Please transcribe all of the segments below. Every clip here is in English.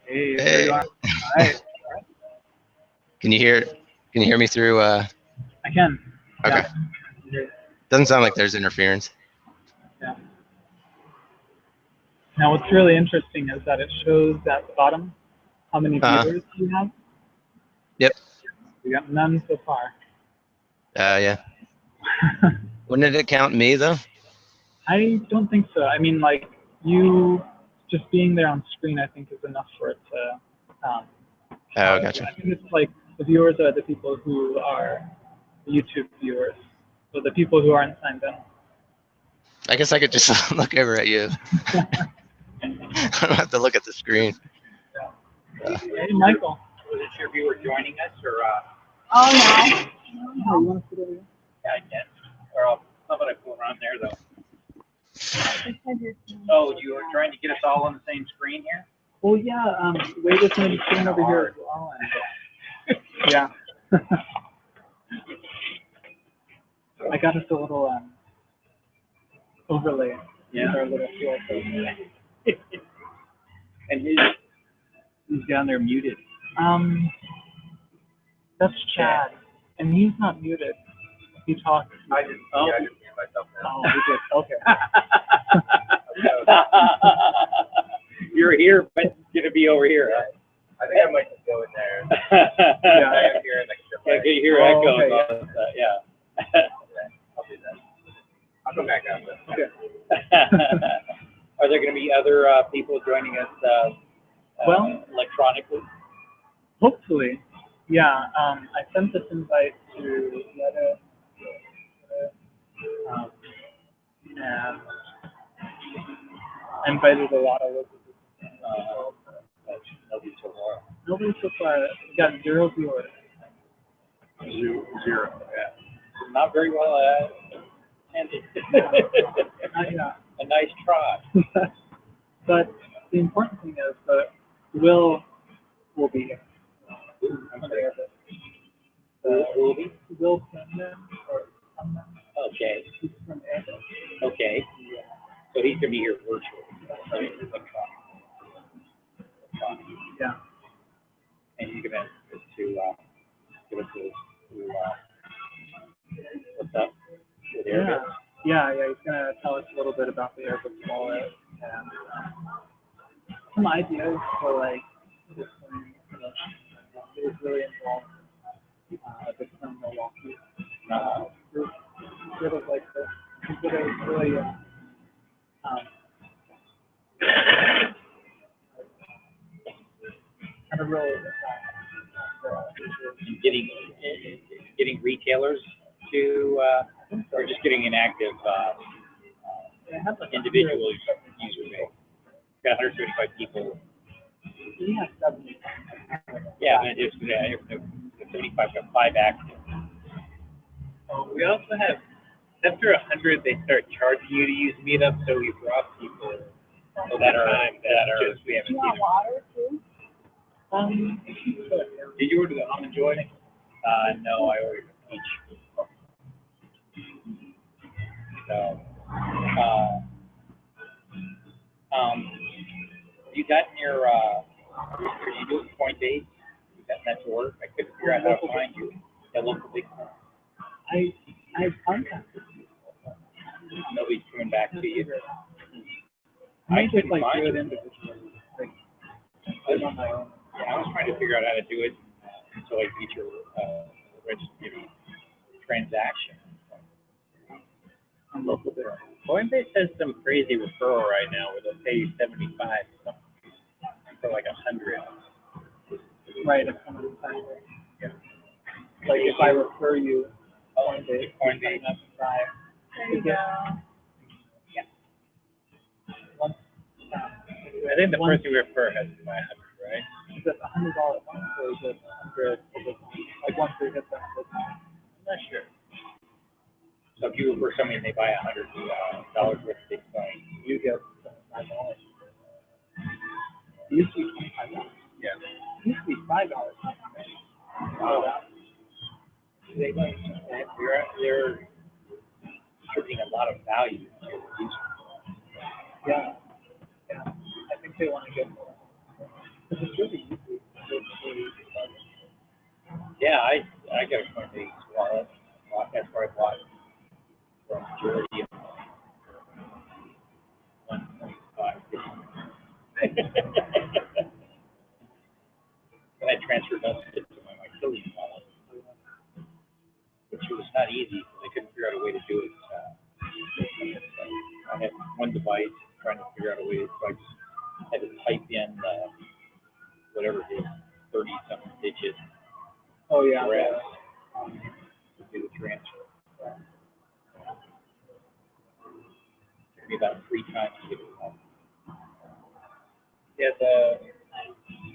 Hey, Hey. All right. Can you hear me through I can. okay. Yeah. Doesn't sound like there's interference. Yeah. Now, what's really interesting is that it shows at the bottom how many viewers you have. Yep. We got none so far. Yeah. Wouldn't it count me though? I don't think so. I mean, like, you just being there on screen, I think, is enough for it to. Oh, gotcha. I think it's like the viewers are the people who are the YouTube viewers, so the people who aren't signed in. I guess I could just look over at you. I don't have to look at the screen. Hey, Michael. Was it your viewer joining us, or? Oh, no. Oh, you want to sit over here? Yeah, I can. Or how about I go around there, though? Oh, you were trying to get us all on the same screen here? Well, yeah. Wade is going to be sitting over here as well, and yeah. I got us a little overlay. Yeah. Our little field. And who's down there muted? That's Chad, and he's not muted. He talks. I just mute myself now. Oh, he did. Okay. You're here, but it's gonna be over here. Huh? I think I might just go in there. Yeah, I can hear it next to I can hear Oh, echoes. okay, On this, yeah. I'll do that. I'll come back down. Okay. Are there going to be other people joining us Well, electronically? hopefully. Yeah. I sent this invite to Yetta, and I invited a lot of local people. Nobody so far. Nobody so far. We got 0 viewers. Zero. Yeah. Not very well attended. Yeah. A nice try. But the important thing is that Will be here. Who will be? Will Pangman or Pangman. Okay. He's from Airbitz. Okay. So he's going to be here virtually. Right? Yeah. And you're going to give us what's up with Airbitz? Yeah. He's gonna tell us a little bit about the Airbitz wallet and some ideas for like Bitcoin promotion. It was really involved. Bitcoin Milwaukee. Sort of like this. It was really kind of really getting retailers to, or just getting an active individual user base. Got 135 people. Yeah, 70. Yeah, and just the 75 got 5 active. We also have, after 100, they start charging you to use Meetup, so we brought people that are just, we haven't You seen want them. water too? Did you order the almond joy? No, I ordered a peach. So, you gotten your, are you doing Coinbase? You got that to work? I couldn't figure out how to find you. That local Bitcoin. I've contacted you. Nobody's coming back to you. I couldn't just like find do it you. individually. Like, I was on my own. Yeah, I was trying to figure out how to do it until I get your registered transaction. On local Bitcoin. Coinbase has some crazy referral right now where they'll pay you 75 for like 100. Right, if someone's signed it. Yeah. Like if I refer you Coinbase, Coinbase. that's try. There you go. Yeah. Once, I think the person you refer has to buy 100, right? is it $100 once or is it 100 like once they hit that? I'm not sure. So if you refer somebody and they buy $100 worth of Bitcoin, You get $75. It used to be $25. yeah. It used to be $5. They're contributing a lot of value to your user. Yeah. Yeah. I think they want to get more. Because it's really easy. It's really easy. Yeah, I got a Coinbase wallet. That's where I bought for a majority of 1.5. And I transferred most of it to my Matillion wallet, which was not easy. I couldn't figure out a way to do it. I had one device trying to figure out a way, so I just had to type in whatever it is, 30-something digit Oh, yeah. address to do the transfer. Took me about 3 times to get it done. Yeah,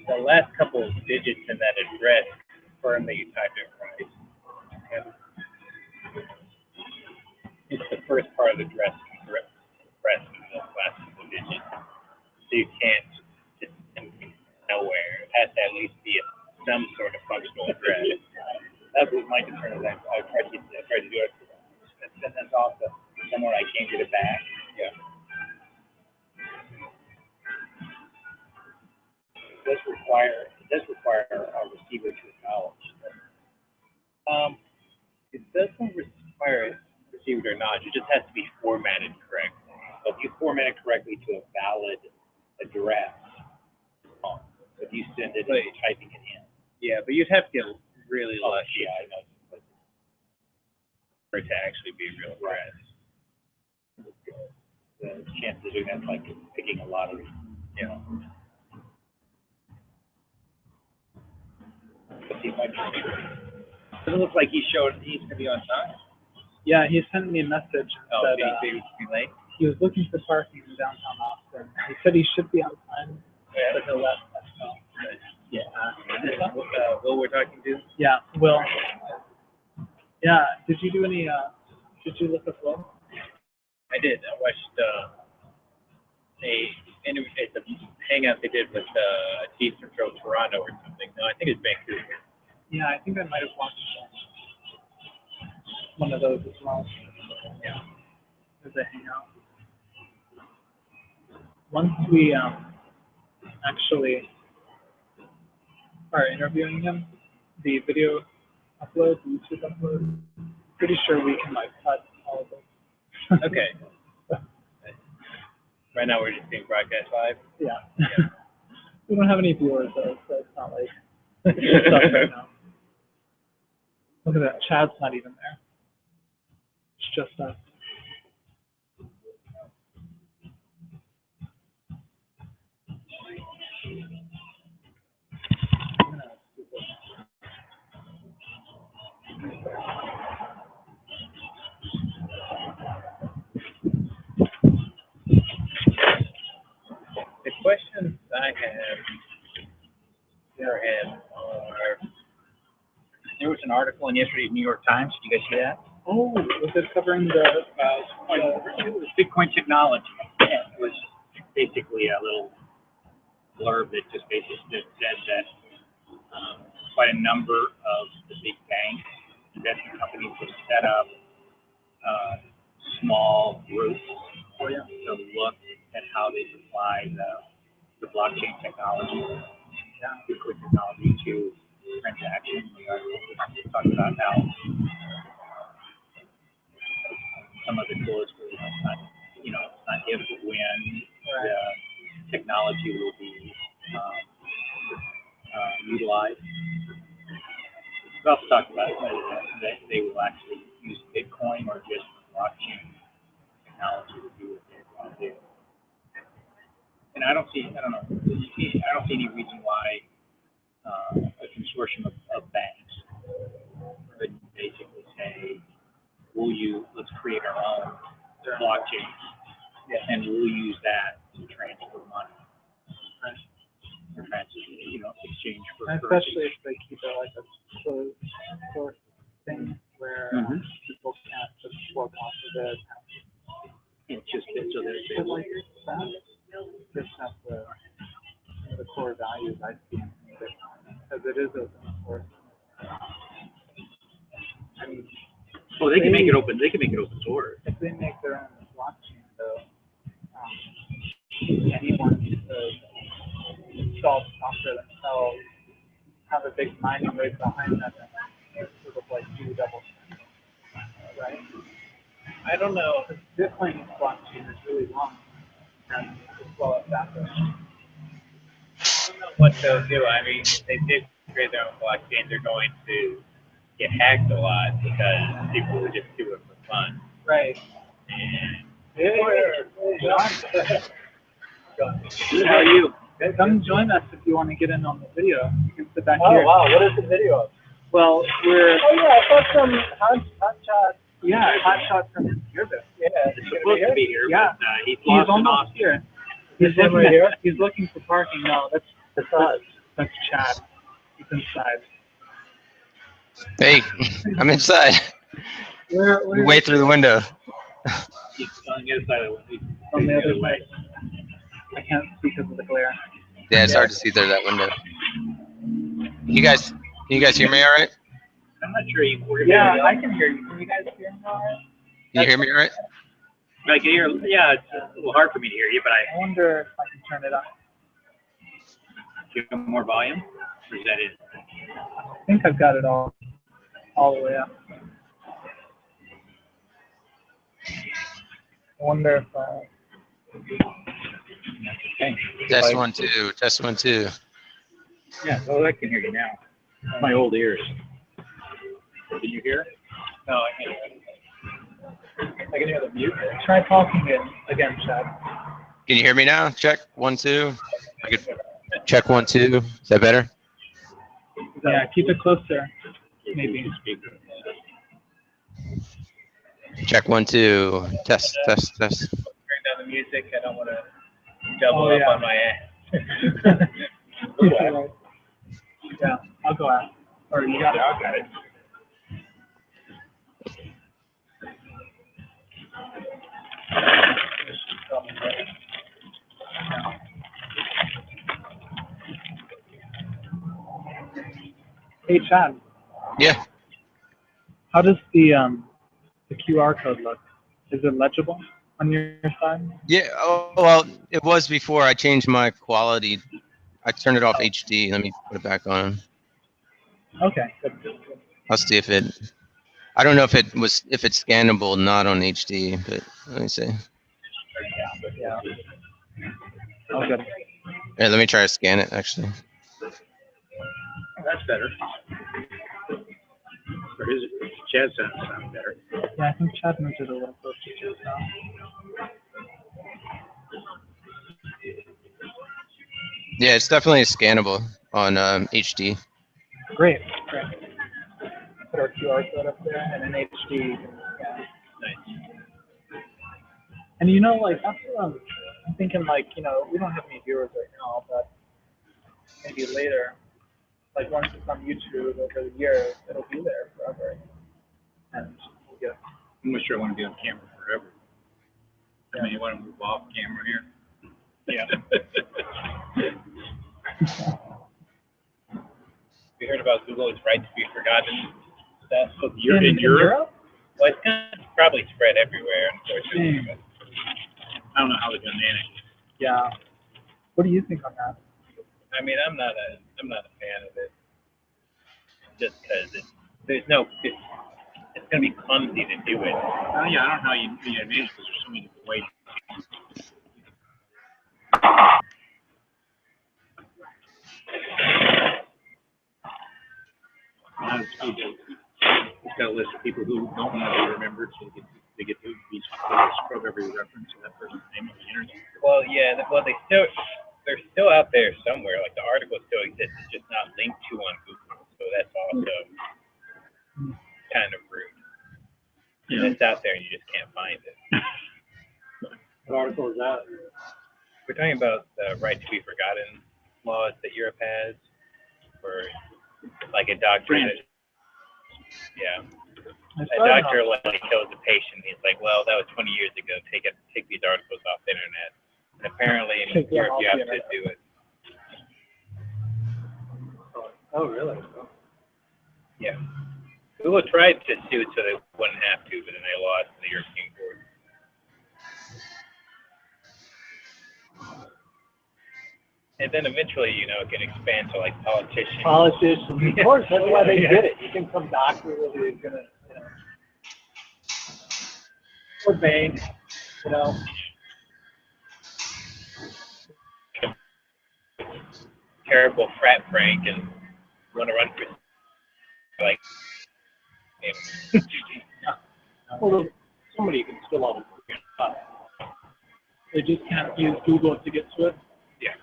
the last couple of digits in that address confirm that you typed it right. And it's the first part of the address press the last couple of digits. So you can't just nowhere. It has to at least be some sort of functional address. That was my concern. I tried to do it. And that's also somewhere I can't get it back. Yeah. It does require a receiver to acknowledge. It doesn't require a receiver to acknowledge. It just has to be formatted correctly. So if you format it correctly to a valid address, if you send it, you're typing it in. Yeah, but you'd have to get really lucky. Yeah, I know. For it to actually be a real address. The chances of doing that's like picking a lottery. You know. Does it look like he's gonna be on time? Yeah, he sent me a message. Oh, that, did he be late? He was looking for parking in downtown Austin. He said he should be on time, but he'll let us know. Yeah. Will we're talking to? Yeah, Will. Yeah, did you do any, did you look at Will? I did. I watched it's a hangout they did with Teeth Control Toronto or something. No, I think it's Vancouver. Yeah, I think I might have watched one of those as well. Yeah. As a hangout. Once we actually are interviewing him, the video upload, the YouTube upload, pretty sure we can like cut all of those. Okay. Right now we're just being broadcast live. Yeah. We don't have any viewers though, so it's not like it's stuff right now. Look at that, Chad's not even there. It's just us. The questions I have are, there was an article in yesterday's New York Times. Did you guys see that? Oh, was it covering the It was Bitcoin technology. Yeah, it was basically a little blurb that just basically said that quite a number of the big banks, investment companies have set up small groups to look at how they apply the blockchain technology, Bitcoin technology to transactions. We talked about how some of the tools where it's not if but when the technology will be utilized. We also talked about that they will actually use Bitcoin or just blockchain technology to do what they want to do. And I don't see any reason why a consortium of banks could basically say, let's create our own blockchain, and we'll use that to transfer money. Or exchange for especially if they keep it like a closed source thing where people can't just work off of it. It's just so that But like that, just have the core values I see in Bitcoin, because it is open source. I mean, they can make it open. They can make it open source. If they make their own blockchain, though, anyone to install software themselves, have a big mining rig behind them, and sort of like do double spend, right? I don't know. Bitcoin blockchain is really long and it's well established. I don't know what they'll do. I mean, if they did create their own blockchain, they're going to get hacked a lot because people would just do it for fun. Right. And How are you? Come join us if you want to get in on the video. You can sit back here. Oh wow, what is the video of? Well, we're Oh yeah, I saw some hot shot. hot shot from Airbitz. Yeah, it's supposed to be here, Yeah. but he's He's lost and almost off. here. He's him right here? He's looking for parking. No, that's Chad. He's inside. Hey, I'm inside. Where Way through the window. He's on the other side of the way. on the other side? I can't see because of the glare. Yeah, it's hard to see through that window. Can you guys hear me all right? I'm not sure we're Yeah, gonna I can hear you. Can you guys hear me all right? Can you hear me all right? I can hear. Yeah, it's a little hard for me to hear you, but I wonder if I can turn it up. give him more volume. Or is that it? I think I've got it all the way up. I wonder if Test 1 2. Test 1 2. Yeah, well, I can hear you now. My old ears. Can you hear? No, I can't hear. I can hear the mute. try talking again, Chad. Can you hear me now? Check 1 2. I could check 1 2. Is that better? Yeah, keep it closer. Maybe. Check 1 2. Test. Turn down the music. I don't want to double up on my ass. Yeah, I'll go out. Or you got it. I got it. Hey, Chad. Yeah. How does the QR code look? Is it legible on your side? Yeah. Oh, well, it was before I changed my quality. I turned it off HD. Let me put it back on. Okay. Good. I'll see if it. I don't know if it's scannable not on HD, but let me see. Yeah. Oh, good. Yeah, let me try to scan it actually. That's better. For his Chad sounds better. Yeah, I think Chad moved it a little closer to it now. Yeah, it's definitely scannable on HD. Great. Put our QR code up there and an HD. Yeah. Nice. And you know, like, that's what I'm thinking, like, you know, we don't have any viewers right now, but maybe later, like, once it's on YouTube over the years, it'll be there forever. And we'll get. I'm not sure I want to be on camera forever. I mean, you want to move off camera here? Yeah. We heard about Google's right to be forgotten stuff. So you're in Europe? Well, it's going to probably spread everywhere, unfortunately. But I don't know how they're going to manage it. Yeah. What do you think on that? I mean, I'm not a fan of it. Just because it's going to be clumsy to do it. Oh yeah, I don't know how you manage it because there's so many different ways. It's got a list of people who don't want to be remembered, so they get to be scrub every reference to that person's name on the internet. Well, yeah, they're still out there somewhere. Like the article still exists, it's just not linked to on Google. So that's also kind of rude. Yeah. It's out there and you just can't find it. What article is that? We're talking about the right to be forgotten laws that Europe has for like a doctor. Yeah. A doctor like kills a patient. He's like, well, that was 20 years ago. Take these articles off the internet. And apparently in Europe you have to do it. Oh really? Yeah. Google tried to sue so they wouldn't have to, but then they lost in the European court. And then eventually, you know, it can expand to like politicians. Politicians, of course, that's why they did it. You think some doctor really is gonna, you know, or bank, you know. Terrible frat prank and want to run for like. You know. Well, somebody can still on they just can't use Google to get to it. Yeah.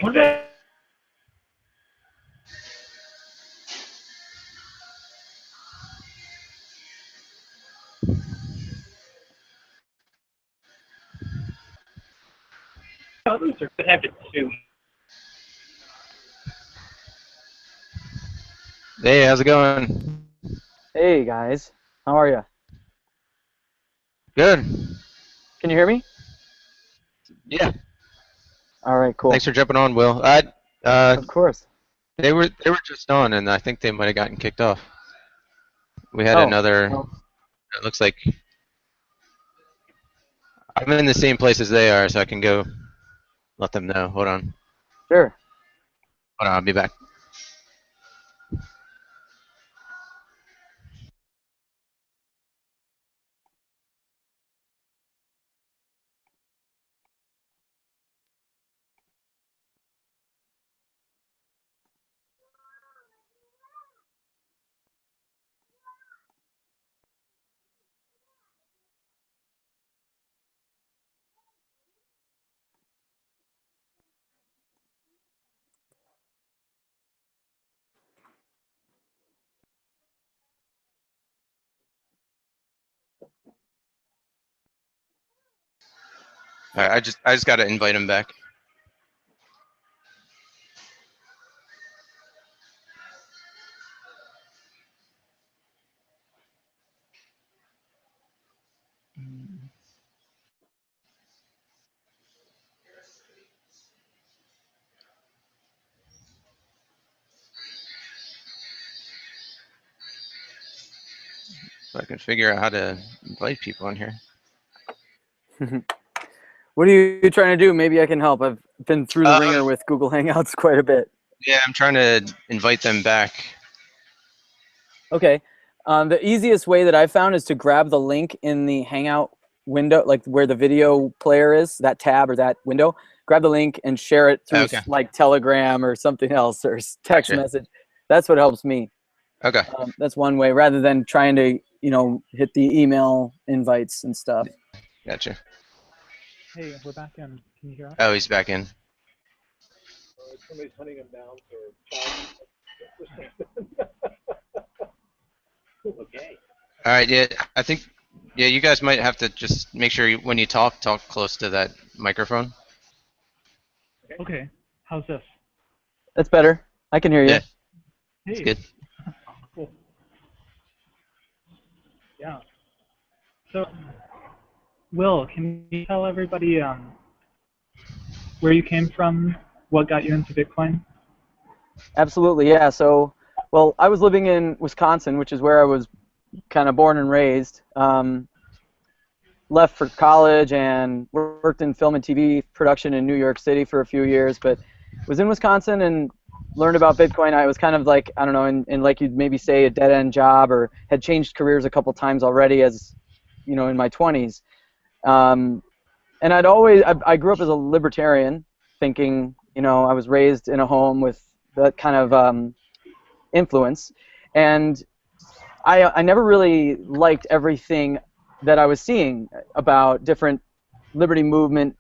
What about others? Would have to sue. Hey, how's it going? Hey guys, how are you? Good. Can you hear me? Yeah. All right, cool. Thanks for jumping on, Will. Of course. They were just on, and I think they might have gotten kicked off. We had another. well, It looks like I'm in the same place as they are, so I can go let them know. Hold on. sure. Hold on. I'll be back. All right, I just got to invite him back. So I can figure out how to invite people on here. What are you trying to do? Maybe I can help. I've been through the ringer with Google Hangouts quite a bit. Yeah, I'm trying to invite them back. Okay. The easiest way that I've found is to grab the link in the Hangout window, like where the video player is, that tab or that window. Grab the link and share it through like Telegram or something else or text message. That's what helps me. Okay. That's one way, rather than trying to, you know, hit the email invites and stuff. Gotcha. Hey, we're back in. Can you hear us? Oh, he's back in. Somebody's hunting him down for Okay. All right. Yeah, I think. Yeah, you guys might have to just make sure when you talk close to that microphone. Okay. How's this? That's better. I can hear you. Yeah. Hey. It's good. Cool. Yeah. So, Will, can you tell everybody where you came from, what got you into Bitcoin? Absolutely, yeah. So, well, I was living in Wisconsin, which is where I was kind of born and raised. Left for college and worked in film and TV production in New York City for a few years, but was in Wisconsin and learned about Bitcoin. I was kind of like, I don't know, in like you'd maybe say a dead-end job, or had changed careers a couple times already as, you know, in my 20s. And I grew up as a libertarian, thinking, you know, I was raised in a home with that kind of influence, and I never really liked everything that I was seeing about different liberty movement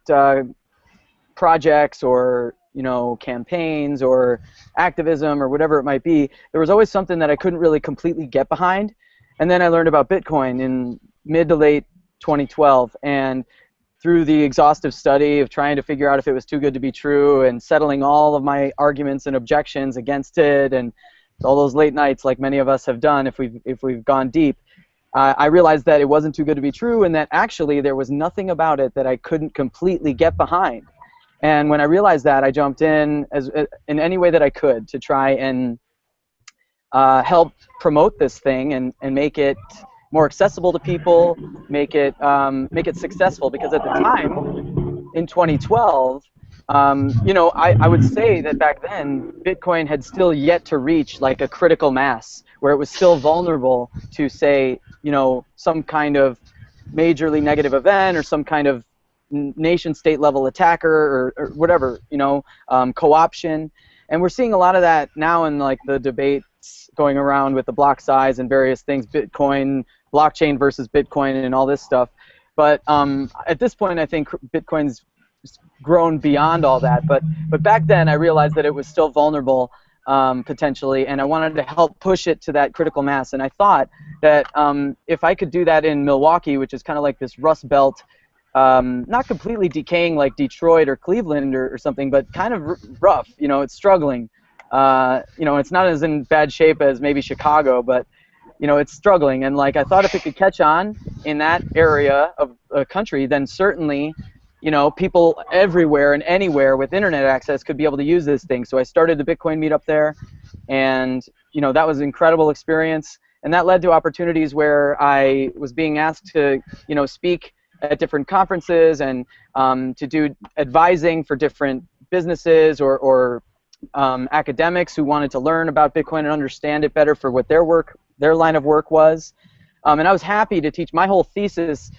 projects, or, you know, campaigns or activism or whatever it might be. There was always something that I couldn't really completely get behind. And then I learned about Bitcoin in mid to late 2012, and through the exhaustive study of trying to figure out if it was too good to be true and settling all of my arguments and objections against it, and all those late nights like many of us have done if we've gone deep, I realized that it wasn't too good to be true, and that actually there was nothing about it that I couldn't completely get behind. And when I realized that, I jumped in in any way that I could to try and help promote this thing and make it more accessible to people, make it successful. Because at the time, in 2012, I would say that back then, Bitcoin had still yet to reach like a critical mass where it was still vulnerable to, say, some kind of majorly negative event or some kind of nation-state level attacker or whatever, co-option. And we're seeing a lot of that now in like the debates going around with the block size and various things, Bitcoin, blockchain versus Bitcoin and all this stuff. But at this point, I think Bitcoin's grown beyond all that. But back then, I realized that it was still vulnerable potentially, and I wanted to help push it to that critical mass. And I thought that if I could do that in Milwaukee, which is kind of like this Rust Belt, not completely decaying like Detroit or Cleveland or something, but kind of rough. It's struggling. It's not as in bad shape as maybe Chicago, but it's struggling. And like I thought, if it could catch on in that area of a country, then certainly, people everywhere and anywhere with internet access could be able to use this thing. So I started the Bitcoin meetup there, and that was an incredible experience. And that led to opportunities where I was being asked to speak at different conferences and to do advising for different businesses or academics who wanted to learn about Bitcoin and understand it better for what their line of work was. And I was happy to teach. My whole thesis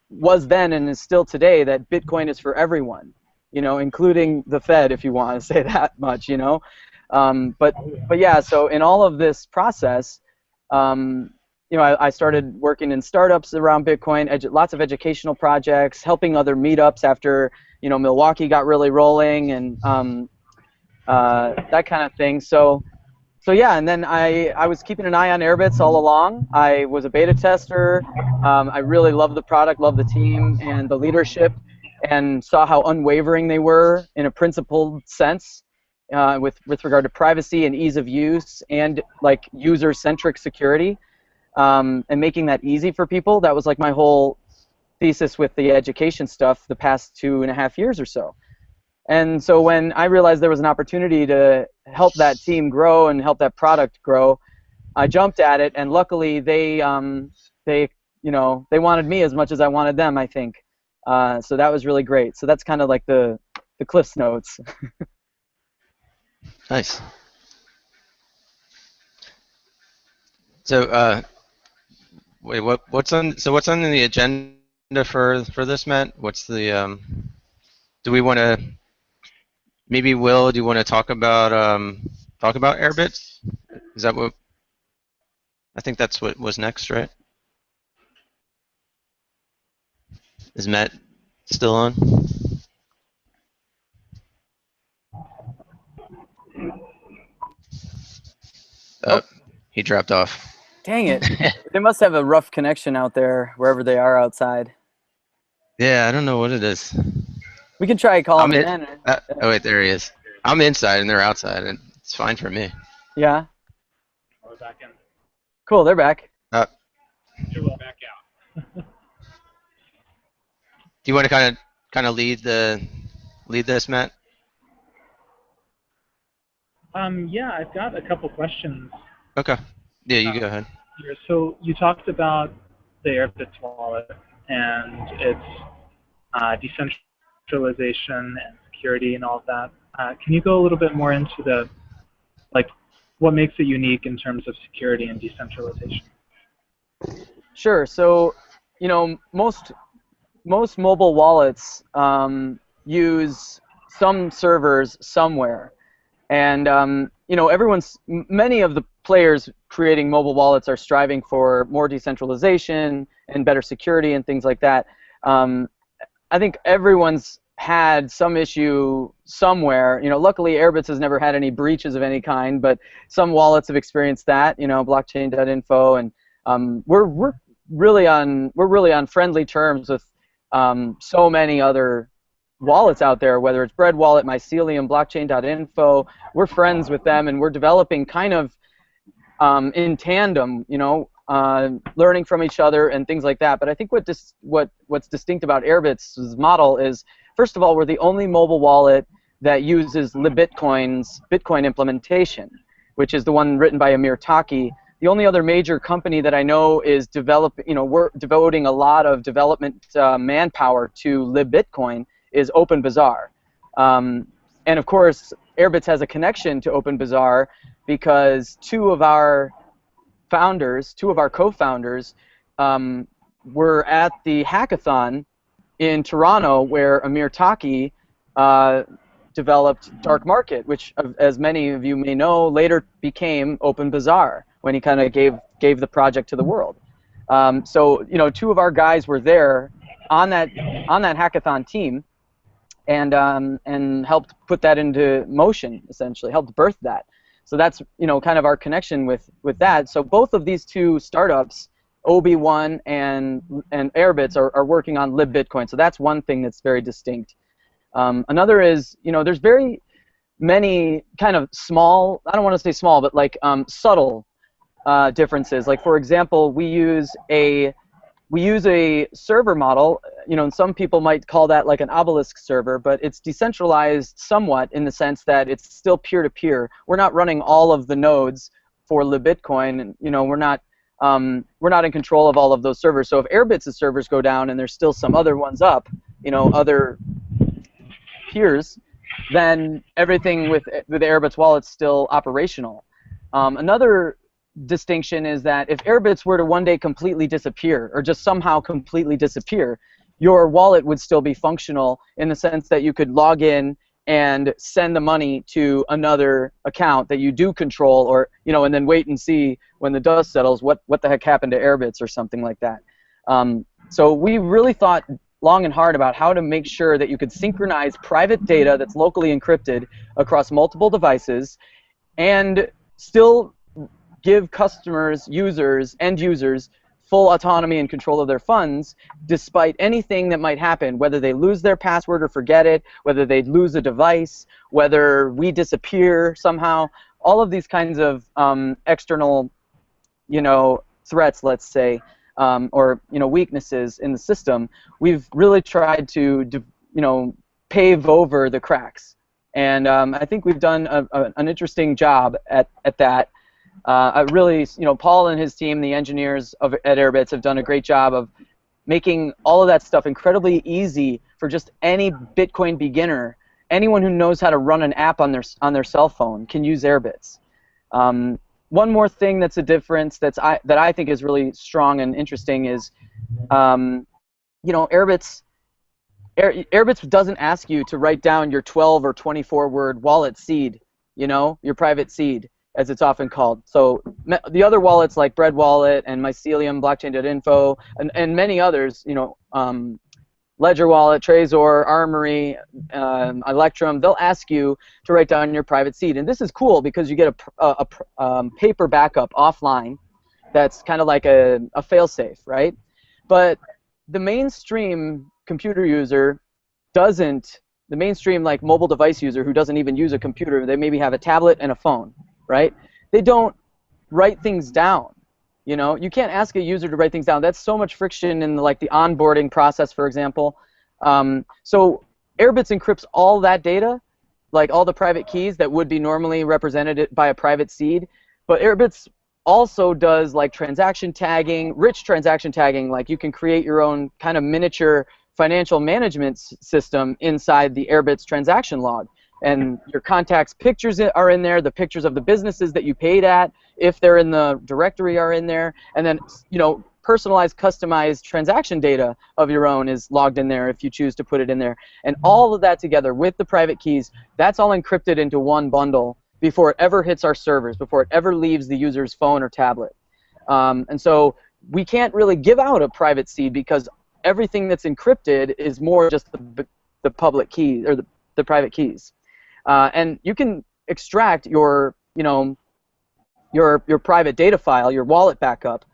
was then and is still today that Bitcoin is for everyone, including the Fed, if you want to say that much, But yeah, so in all of this process, I started working in startups around Bitcoin, lots of educational projects, helping other meetups after, Milwaukee got really rolling and that kind of thing. So yeah, and then I was keeping an eye on Airbitz all along. I was a beta tester. I really loved the product, loved the team and the leadership, and saw how unwavering they were in a principled sense with regard to privacy and ease of use and like user-centric security. And making that easy for people. That was like my whole thesis with the education stuff the past 2.5 years or so. And so when I realized there was an opportunity to help that team grow and help that product grow, I jumped at it. And luckily, they wanted me as much as I wanted them, I think. So that was really great. So that's kind of like the Cliff's Notes. Nice. So. Wait, what's on the agenda for this, Matt? What's the do we want to maybe Will? Do you want to talk about Airbitz? Is that what? I think that's what was next, right? Is Matt still on? Oh, he dropped off. Dang it. They must have a rough connection out there, wherever they are outside. Yeah, I don't know what it is. We can try calling them in. Oh, wait, there he is. I'm inside and they're outside, and it's fine for me. Yeah? We're back in. Cool, they're back. We're back out. Do you want to kind of lead this, Matt? Yeah, I've got a couple questions. Okay. Yeah, you go ahead. So you talked about the Airbitz wallet and its decentralization and security and all of that. Can you go a little bit more into what makes it unique in terms of security and decentralization? Sure. So, most mobile wallets use some servers somewhere, and many of the players creating mobile wallets are striving for more decentralization and better security and things like that. I think everyone's had some issue somewhere. Luckily Airbitz has never had any breaches of any kind, but some wallets have experienced that. Blockchain.info, and we're really on friendly terms with so many other wallets out there, whether it's Bread Wallet, Mycelium, Blockchain.info. We're friends with them, and we're developing kind of in tandem, learning from each other and things like that. But I think what's distinct about Airbitz's model is, first of all, we're the only mobile wallet that uses Bitcoin's Bitcoin implementation, which is the one written by Amir Taki, the only other major company that I know is we're devoting a lot of development manpower to libBitcoin is OpenBazaar. And of course, Airbitz has a connection to OpenBazaar because two of our co-founders, were at the hackathon in Toronto where Amir Taki developed Dark Market, which, as many of you may know, later became OpenBazaar when he kind of gave the project to the world. So two of our guys were there on that hackathon team, and helped put that into motion, essentially helped birth that. So that's kind of our connection with that. So both of these two startups, OB1 and Airbitz, are working on libBitcoin. So that's one thing that's very distinct. Another is, there's very many kind of small, I don't want to say small, but like subtle differences. Like, for example, we use a server model, and some people might call that like an obelisk server, but it's decentralized somewhat in the sense that it's still peer-to-peer. We're not running all of the nodes for libBitcoin, and we're not in control of all of those servers. So if Airbitz's servers go down and there's still some other ones up, other peers, then everything with the Airbitz wallet's still operational. Another distinction is that if Airbitz were to one day completely disappear, or just somehow completely disappear, your wallet would still be functional in the sense that you could log in and send the money to another account that you do control, or and then wait and see when the dust settles what the heck happened to Airbitz or something like that. So we really thought long and hard about how to make sure that you could synchronize private data that's locally encrypted across multiple devices and still give customers, end users, full autonomy and control of their funds despite anything that might happen, whether they lose their password or forget it, whether they lose a device, whether we disappear somehow. All of these kinds of external, threats, let's say, or weaknesses in the system, we've really tried to pave over the cracks, and I think we've done an interesting job at that. I really, Paul and his team, the engineers at Airbitz, have done a great job of making all of that stuff incredibly easy for just any Bitcoin beginner. Anyone who knows how to run an app on their cell phone can use Airbitz. One more thing that's a difference that I think is really strong and interesting is, Airbitz doesn't ask you to write down your 12 or 24-word wallet seed, your private seed, as it's often called. So the other wallets like Bread Wallet and Mycelium, Blockchain.info, and many others, Ledger Wallet, Trezor, Armory, Electrum, they'll ask you to write down your private seed. And this is cool because you get a paper backup offline that's kind of like a fail-safe, right? But the mainstream computer user doesn't, the mainstream like mobile device user who doesn't even use a computer, they maybe have a tablet and a phone, right? They don't write things down. You can't ask a user to write things down. That's so much friction in the onboarding process, for example. So Airbitz encrypts all that data, like all the private keys that would be normally represented by a private seed. But Airbitz also does like transaction tagging, rich transaction tagging. Like you can create your own kind of miniature financial management system inside the Airbitz transaction log. And your contacts' pictures are in there, the pictures of the businesses that you paid at, if they're in the directory, are in there, and then personalized, customized transaction data of your own is logged in there if you choose to put it in there. And all of that together with the private keys, that's all encrypted into one bundle before it ever hits our servers, before it ever leaves the user's phone or tablet. And so we can't really give out a private seed because everything that's encrypted is more just the public keys or the private keys. And you can extract your private data file, your wallet backup,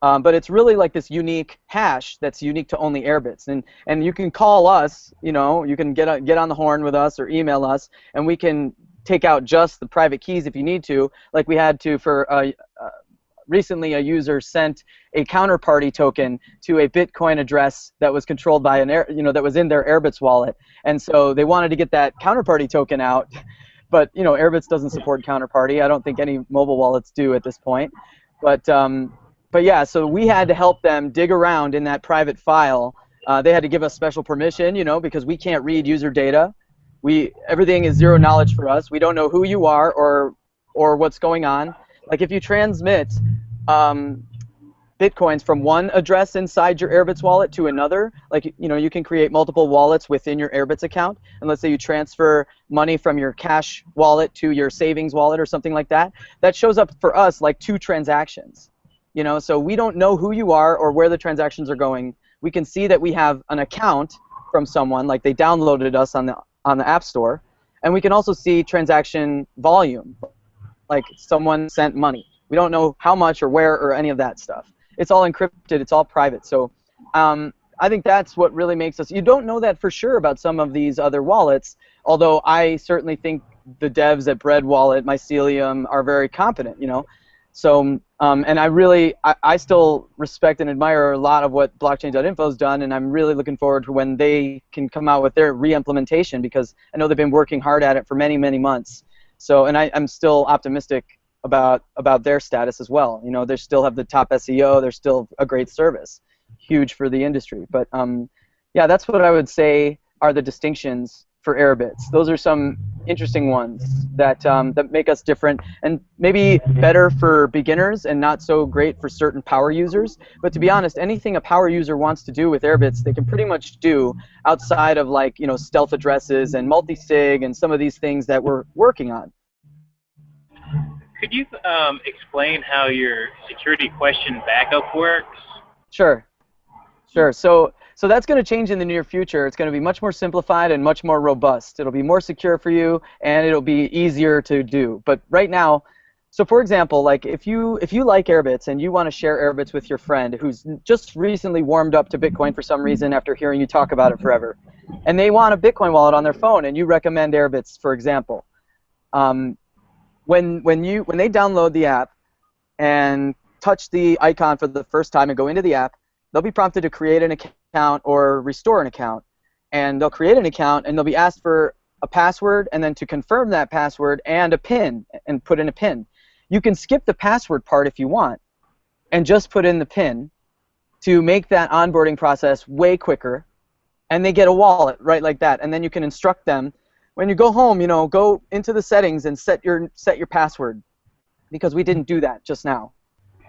but it's really like this unique hash that's unique to only Airbitz. And you can call us, you can get on the horn with us or email us, and we can take out just the private keys if you need to, like we had to for recently a user sent a counterparty token to a Bitcoin address that was controlled by that was in their Airbitz wallet, and so they wanted to get that counterparty token out, but Airbitz doesn't support counterparty. I don't think any mobile wallets do at this point. But yeah, so we had to help them dig around in that private file. They had to give us special permission, you know, because we can't read user data. Everything is zero knowledge for us. We don't know who you are or what's going on. Like if you transmit Bitcoins from one address inside your Airbitz wallet to another, like, you know, you can create multiple wallets within your Airbitz account. And let's say you transfer money from your cash wallet to your savings wallet or something like that. That shows up for us like 2 transactions. You know, so we don't know who you are or where the transactions are going. We can see that we have an account from someone, like they downloaded us on the App Store, and we can also see transaction volume, like someone sent money. We don't know how much or where or any of that stuff. It's all encrypted. It's all private. So I think that's what really makes us. You don't know that for sure about some of these other wallets, although I certainly think the devs at Bread Wallet, Mycelium, are very competent, you know. So, and I still respect and admire a lot of what blockchain.info has done, and I'm really looking forward to when they can come out with their re-implementation, because I know they've been working hard at it for many, many months. So, and I'm still optimistic about their status as well. You know, they still have the top SEO. They're still a great service, huge for the industry. But yeah, that's what I would say are the distinctions for Airbitz. Those are some interesting ones that that make us different, and maybe better for beginners and not so great for certain power users. But to be honest, anything a power user wants to do with Airbitz, they can pretty much do outside of, like, you know, stealth addresses and multi-sig and some of these things that we're working on. Could you explain how your security question backup works? Sure. So that's going to change in the near future. It's going to be much more simplified and much more robust. It'll be more secure for you, and it'll be easier to do. But right now, so for example, like if you like Airbitz and you want to share Airbitz with your friend who's just recently warmed up to Bitcoin for some reason after hearing you talk about it forever, and they want a Bitcoin wallet on their phone, and you recommend Airbitz, for example, when they download the app and touch the icon for the first time and go into the app, they'll be prompted to create an account or restore an account. And they'll create an account, and they'll be asked for a password, and then to confirm that password, and a PIN, and put in a PIN. You can skip the password part if you want, and just put in the PIN to make that onboarding process way quicker, and they get a wallet right like that. And then you can instruct them, when you go home, you know, go into the settings and set your password, because we didn't do that just now.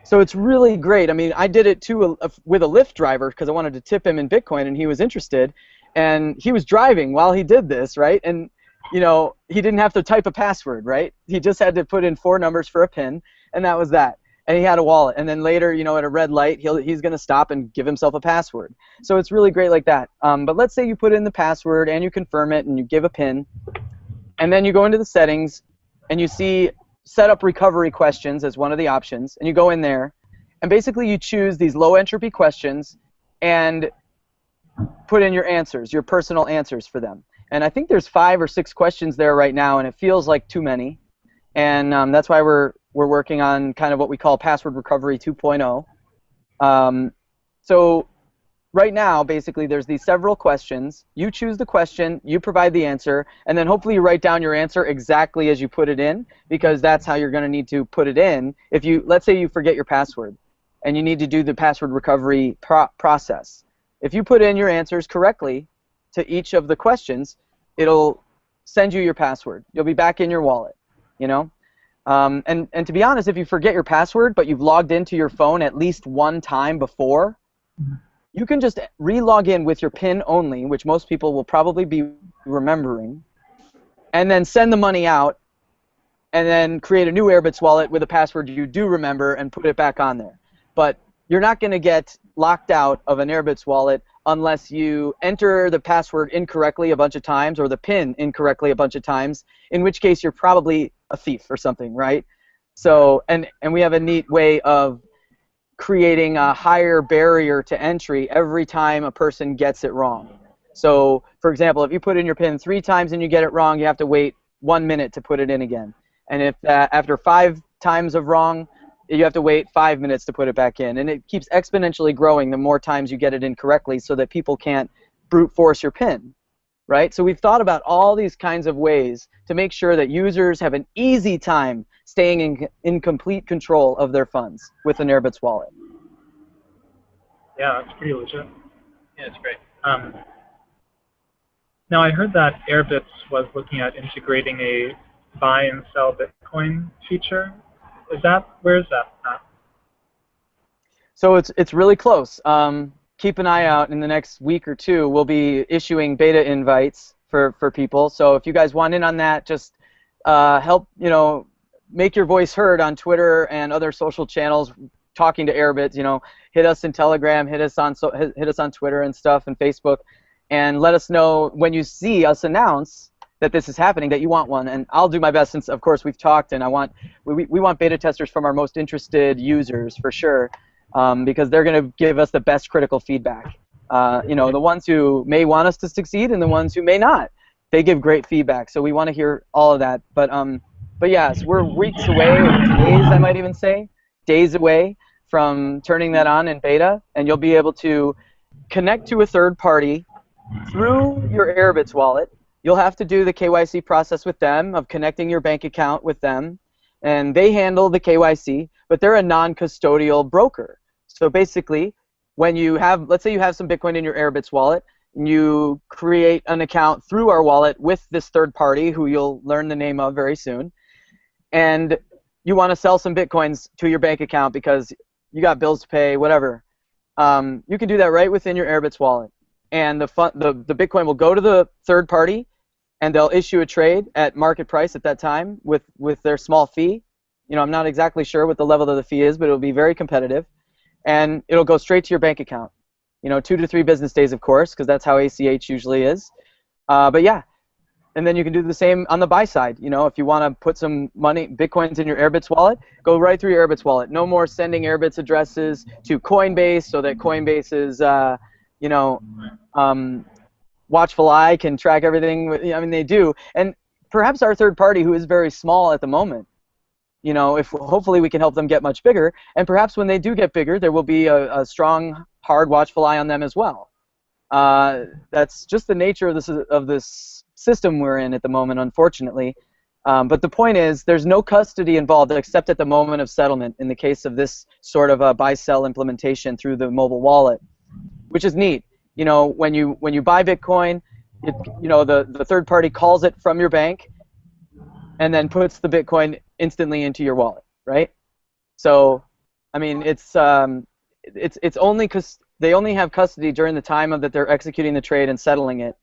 So it's really great. I mean, I did it too with a Lyft driver because I wanted to tip him in Bitcoin, and he was interested. And he was driving while he did this, right? And, you know, he didn't have to type a password, right? He just had to put in 4 numbers for a PIN, and that was that. And he had a wallet. And then later, you know, at a red light, he's going to stop and give himself a password. So it's really great like that. But let's say you put in the password, and you confirm it, and you give a PIN. And then you go into the settings, and you see set up recovery questions as one of the options, and you go in there, and basically you choose these low entropy questions and put in your answers, your personal answers for them. And I think there's 5 or 6 questions there right now, and it feels like too many. And that's why we're working on kind of what we call password recovery 2.0. So right now, basically, there's these several questions. You choose the question, you provide the answer, and then hopefully you write down your answer exactly as you put it in, because that's how you're going to need to put it in. If you, let's say you forget your password, and you need to do the password recovery process. If you put in your answers correctly to each of the questions, it'll send you your password. You'll be back in your wallet, you know? And to be honest, if you forget your password, but you've logged into your phone at least one time before, you can just re-log in with your PIN only, which most people will probably be remembering, and then send the money out, and then create a new Airbitz wallet with a password you do remember and put it back on there. But you're not going to get locked out of an Airbitz wallet unless you enter the password incorrectly a bunch of times or the PIN incorrectly a bunch of times, in which case you're probably a thief or something, right? So, and we have a neat way of creating a higher barrier to entry every time a person gets it wrong. So, for example, if you put in your PIN 3 times and you get it wrong, you have to wait 1 minute to put it in again. And if after 5 times of wrong, you have to wait 5 minutes to put it back in. And it keeps exponentially growing the more times you get it in correctly, so that people can't brute force your PIN, right? So we've thought about all these kinds of ways to make sure that users have an easy time staying in complete control of their funds with an Airbitz wallet. Yeah, that's pretty legit. Yeah, it's great. Now I heard that Airbitz was looking at integrating a buy and sell Bitcoin feature. Where is that at? So it's really close. Keep an eye out. In the next week or two, we'll be issuing beta invites for people. So if you guys want in on that, just help make your voice heard on Twitter and other social channels, talking to Airbitz. Hit us in Telegram, hit us on Twitter and stuff, and Facebook, and let us know when you see us announce that this is happening, that you want one. And I'll do my best, since of course we've talked, and we want beta testers from our most interested users for sure. Because they're going to give us the best critical feedback. The ones who may want us to succeed and the ones who may not, they give great feedback. So we want to hear all of that. But yes, we're weeks away, or days, I might even say, days away from turning that on in beta, and you'll be able to connect to a third party through your Airbitz wallet. You'll have to do the KYC process with them of connecting your bank account with them, and they handle the KYC, but they're a non-custodial broker. So basically, when you have, let's say you have some Bitcoin in your Airbitz wallet, and you create an account through our wallet with this third party, who you'll learn the name of very soon, and you want to sell some Bitcoins to your bank account because you got bills to pay, whatever, you can do that right within your Airbitz wallet. And the Bitcoin will go to the third party, and they'll issue a trade at market price at that time with their small fee. I'm not exactly sure what the level of the fee is, but it'll be very competitive. And it'll go straight to your bank account. 2 to 3 business days, of course, because that's how ACH usually is. But yeah, and then you can do the same on the buy side. If you want to put some Bitcoins in your Airbitz wallet, go right through your Airbitz wallet. No more sending Airbitz addresses to Coinbase so that Coinbase's, watchful eye can track everything. They do. And perhaps our third party, who is very small at the moment, if hopefully we can help them get much bigger, and perhaps when they do get bigger, there will be a strong, hard, watchful eye on them as well. That's just the nature of this system we're in at the moment, unfortunately. But the point is, there's no custody involved except at the moment of settlement in the case of this sort of a buy-sell implementation through the mobile wallet, which is neat. When you buy Bitcoin, the third party calls it from your bank, and then puts the Bitcoin instantly into your wallet, right? So, it's only because they only have custody during the time that they're executing the trade and settling it.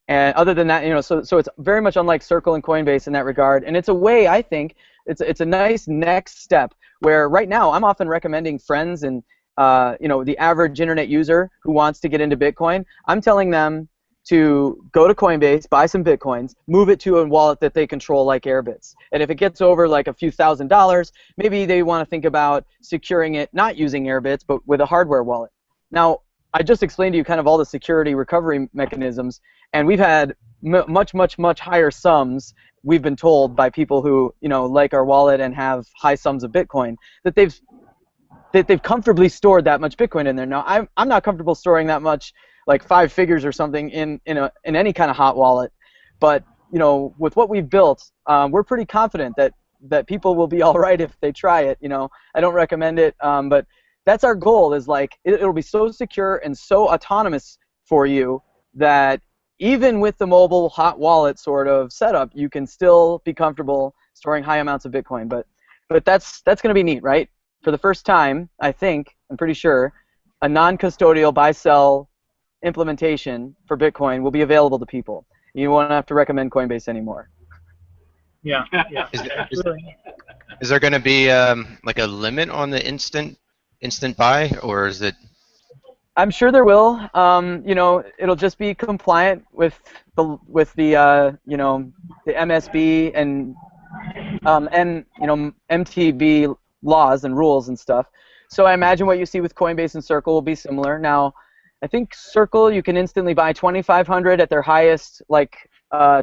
And other than that, so it's very much unlike Circle and Coinbase in that regard. And it's a way, I think, it's a nice next step where right now I'm often recommending friends and the average internet user who wants to get into Bitcoin, I'm telling them to go to Coinbase, buy some Bitcoins, move it to a wallet that they control like Airbitz. And if it gets over like a few $1,000s, maybe they want to think about securing it not using Airbitz, but with a hardware wallet. Now, I just explained to you kind of all the security recovery mechanisms, and we've had much, much, much higher sums, we've been told by people who like our wallet and have high sums of Bitcoin, that they've comfortably stored that much Bitcoin in there. Now, I'm not comfortable storing that much, like 5 figures or something, in any kind of hot wallet. But with what we've built, we're pretty confident that people will be all right if they try it. I don't recommend it, but that's our goal. Is like it'll be so secure and so autonomous for you that even with the mobile hot wallet sort of setup, you can still be comfortable storing high amounts of Bitcoin. But that's going to be neat, right? For the first time, I'm pretty sure, a non-custodial buy-sell implementation for Bitcoin will be available to people. You won't have to recommend Coinbase anymore. Yeah. Is there going to be like a limit on the instant buy, or is it? I'm sure there will. It'll just be compliant with the MSB and MTB laws and rules and stuff. So I imagine what you see with Coinbase and Circle will be similar. Now, I think Circle, you can instantly buy 2,500 at their highest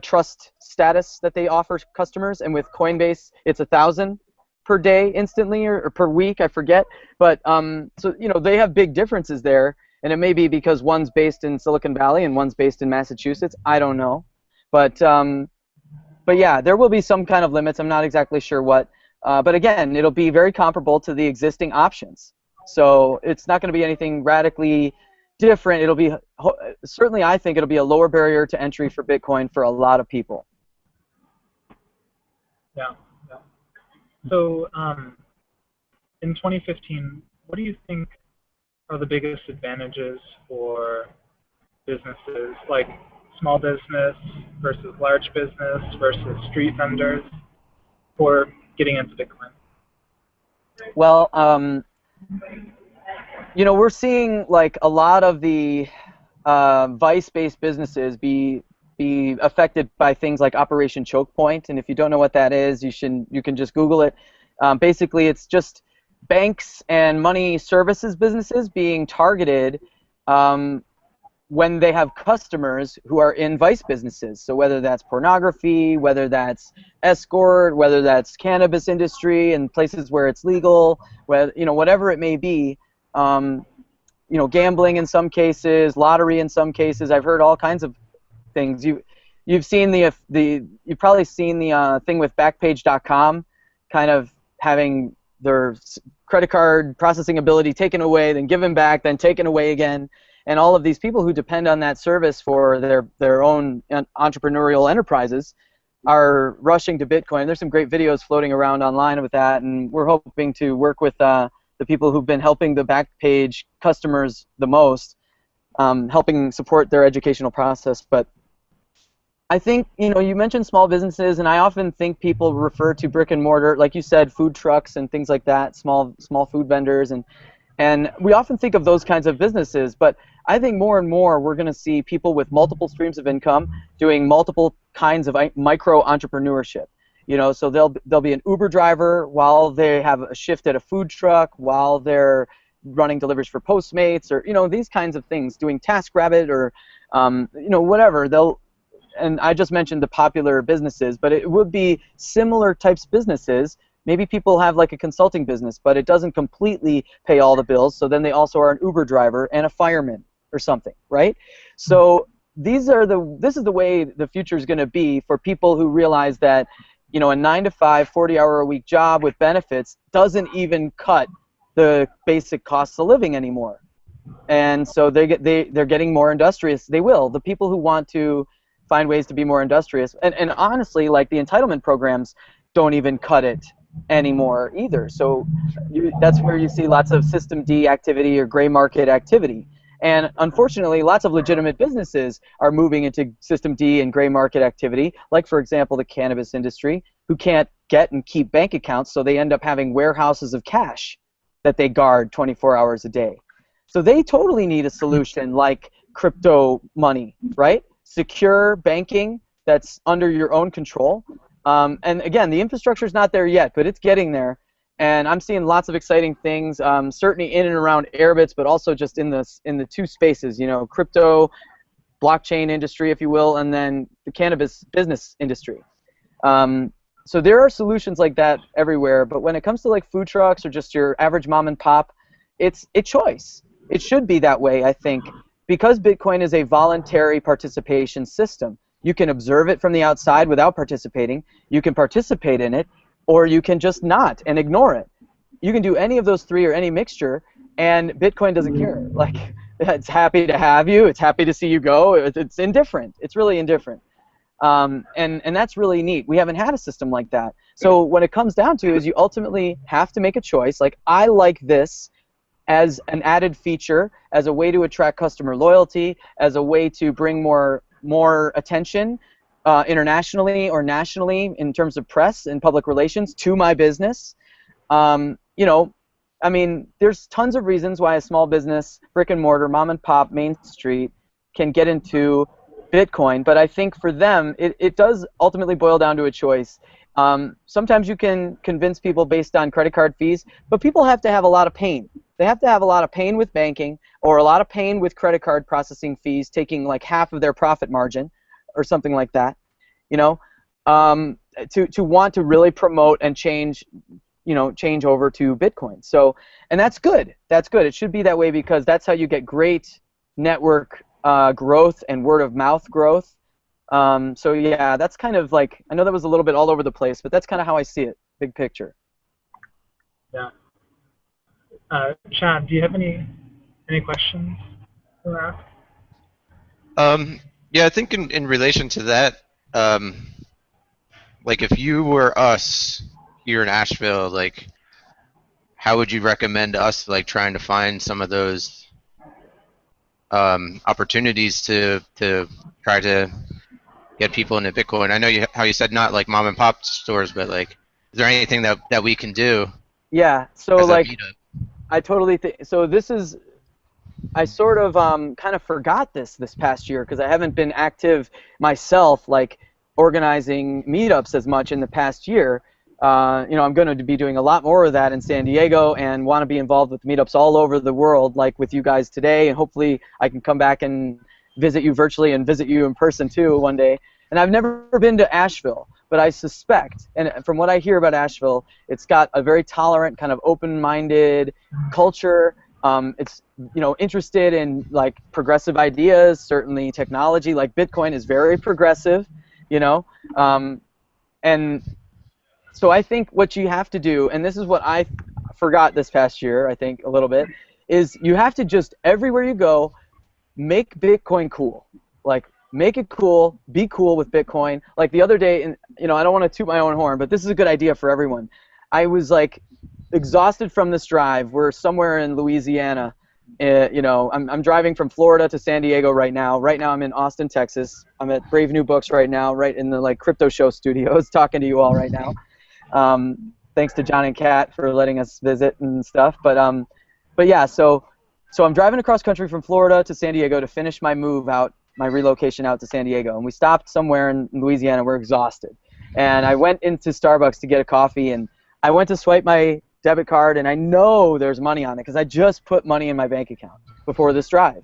trust status that they offer customers, and with Coinbase, it's 1,000 per day instantly or per week, I forget. But so they have big differences there. And it may be because one's based in Silicon Valley and one's based in Massachusetts. I don't know. But yeah, there will be some kind of limits. I'm not exactly sure what. But again, it'll be very comparable to the existing options. So it's not going to be anything radically different. It'll be, certainly I think it'll be a lower barrier to entry for Bitcoin for a lot of people. Yeah. So in 2015, what do you think are the biggest advantages for businesses, like small business versus large business versus street vendors, for getting into Bitcoin? Well, you know, we're seeing like a lot of the vice-based businesses be affected by things like Operation Choke Point, and if you don't know what that is, you can just Google it. Basically, it's just banks and money services businesses being targeted when they have customers who are in vice businesses. So whether that's pornography, whether that's escort, whether that's cannabis industry and places where it's legal, whatever it may be. Gambling in some cases, lottery in some cases. I've heard all kinds of things. You've seen you've probably seen the thing with Backpage.com, kind of having their credit card processing ability taken away, then given back, then taken away again, and all of these people who depend on that service for their own entrepreneurial enterprises are rushing to Bitcoin. There's some great videos floating around online with that, and we're hoping to work with the people who've been helping the Backpage customers the most, helping support their educational process. But I think, you mentioned small businesses, and I often think people refer to brick and mortar, like you said, food trucks and things like that, small food vendors, and we often think of those kinds of businesses, but I think more and more we're going to see people with multiple streams of income doing multiple kinds of micro entrepreneurship. So they'll be an Uber driver while they have a shift at a food truck, while they're running deliveries for Postmates, or these kinds of things, doing TaskRabbit, or whatever. And I just mentioned the popular businesses, but it would be similar types of businesses. Maybe people have like a consulting business, but it doesn't completely pay all the bills, so then they also are an Uber driver and a fireman or something, right? So this is the way the future is going to be for people who realize that a 9-to-5, 40-hour-a-week job with benefits doesn't even cut the basic costs of living anymore. And so they're getting more industrious. They will. The people who want to find ways to be more industrious, and honestly, like the entitlement programs don't even cut it anymore either. So that's where you see lots of System D activity or gray market activity. And unfortunately, lots of legitimate businesses are moving into System D and gray market activity, like, for example, the cannabis industry, who can't get and keep bank accounts, so they end up having warehouses of cash that they guard 24 hours a day. So they totally need a solution like crypto money, right? Secure banking that's under your own control. And again, the infrastructure is not there yet, but it's getting there. And I'm seeing lots of exciting things, certainly in and around Airbitz, but also just in the two spaces, crypto, blockchain industry, if you will, and then the cannabis business industry. So there are solutions like that everywhere, but when it comes to like food trucks or just your average mom and pop, it's a choice. It should be that way, I think, because Bitcoin is a voluntary participation system. You can observe it from the outside without participating. You can participate in it, or you can just not and ignore it. You can do any of those three or any mixture, and Bitcoin doesn't care. Like, it's happy to have you. It's happy to see you go. It's indifferent. It's really indifferent. And that's really neat. We haven't had a system like that. So what it comes down to is you ultimately have to make a choice. Like, I like this as an added feature, as a way to attract customer loyalty, as a way to bring more attention internationally or nationally in terms of press and public relations to my business. I mean, there's tons of reasons why a small business, brick and mortar, mom and pop, Main Street, can get into Bitcoin, but I think for them, it does ultimately boil down to a choice. Sometimes you can convince people based on credit card fees, but people have to have a lot of pain. They have to have a lot of pain with banking, or a lot of pain with credit card processing fees, taking like half of their profit margin, or something like that. To want to really promote and change change over to Bitcoin. So, and that's good. That's good. It should be that way because that's how you get great network growth and word of mouth growth. So yeah, that's kind of like, I know that was a little bit all over the place, but that's kind of how I see it, big picture. Yeah. Chad, do you have any questions for that? Yeah, I think in relation to that, like if you were us here in Asheville, like how would you recommend us like trying to find some of those opportunities to try to get people into Bitcoin? I know how you said not like mom and pop stores, but like is there anything that we can do? Yeah, so as a like meetup? I totally think so. I sort of kind of forgot this past year because I haven't been active myself, like organizing meetups as much in the past year. I'm going to be doing a lot more of that in San Diego and want to be involved with meetups all over the world, like with you guys today. And hopefully I can come back and visit you virtually and visit you in person too one day. And I've never been to Asheville, but I suspect, and from what I hear about Asheville, it's got a very tolerant, kind of open-minded culture. It's interested in like progressive ideas, certainly technology. Like Bitcoin is very progressive, and so I think what you have to do, and this is what I forgot this past year, I think a little bit, is you have to just everywhere you go, make Bitcoin cool. Like make it cool, be cool with Bitcoin. Like the other day, and I don't want to toot my own horn, but this is a good idea for everyone. I was like exhausted from this drive. We're somewhere in Louisiana. I'm driving from Florida to San Diego right now. Right now I'm in Austin, Texas. I'm at Brave New Books right now, right in the like crypto show studios, talking to you all right now. Thanks to John and Kat for letting us visit and stuff. But yeah, so I'm driving across country from Florida to San Diego to finish my move out, my relocation out to San Diego. And we stopped somewhere in Louisiana. We're exhausted. And I went into Starbucks to get a coffee, and I went to swipe my debit card, and I know there's money on it because I just put money in my bank account before this drive.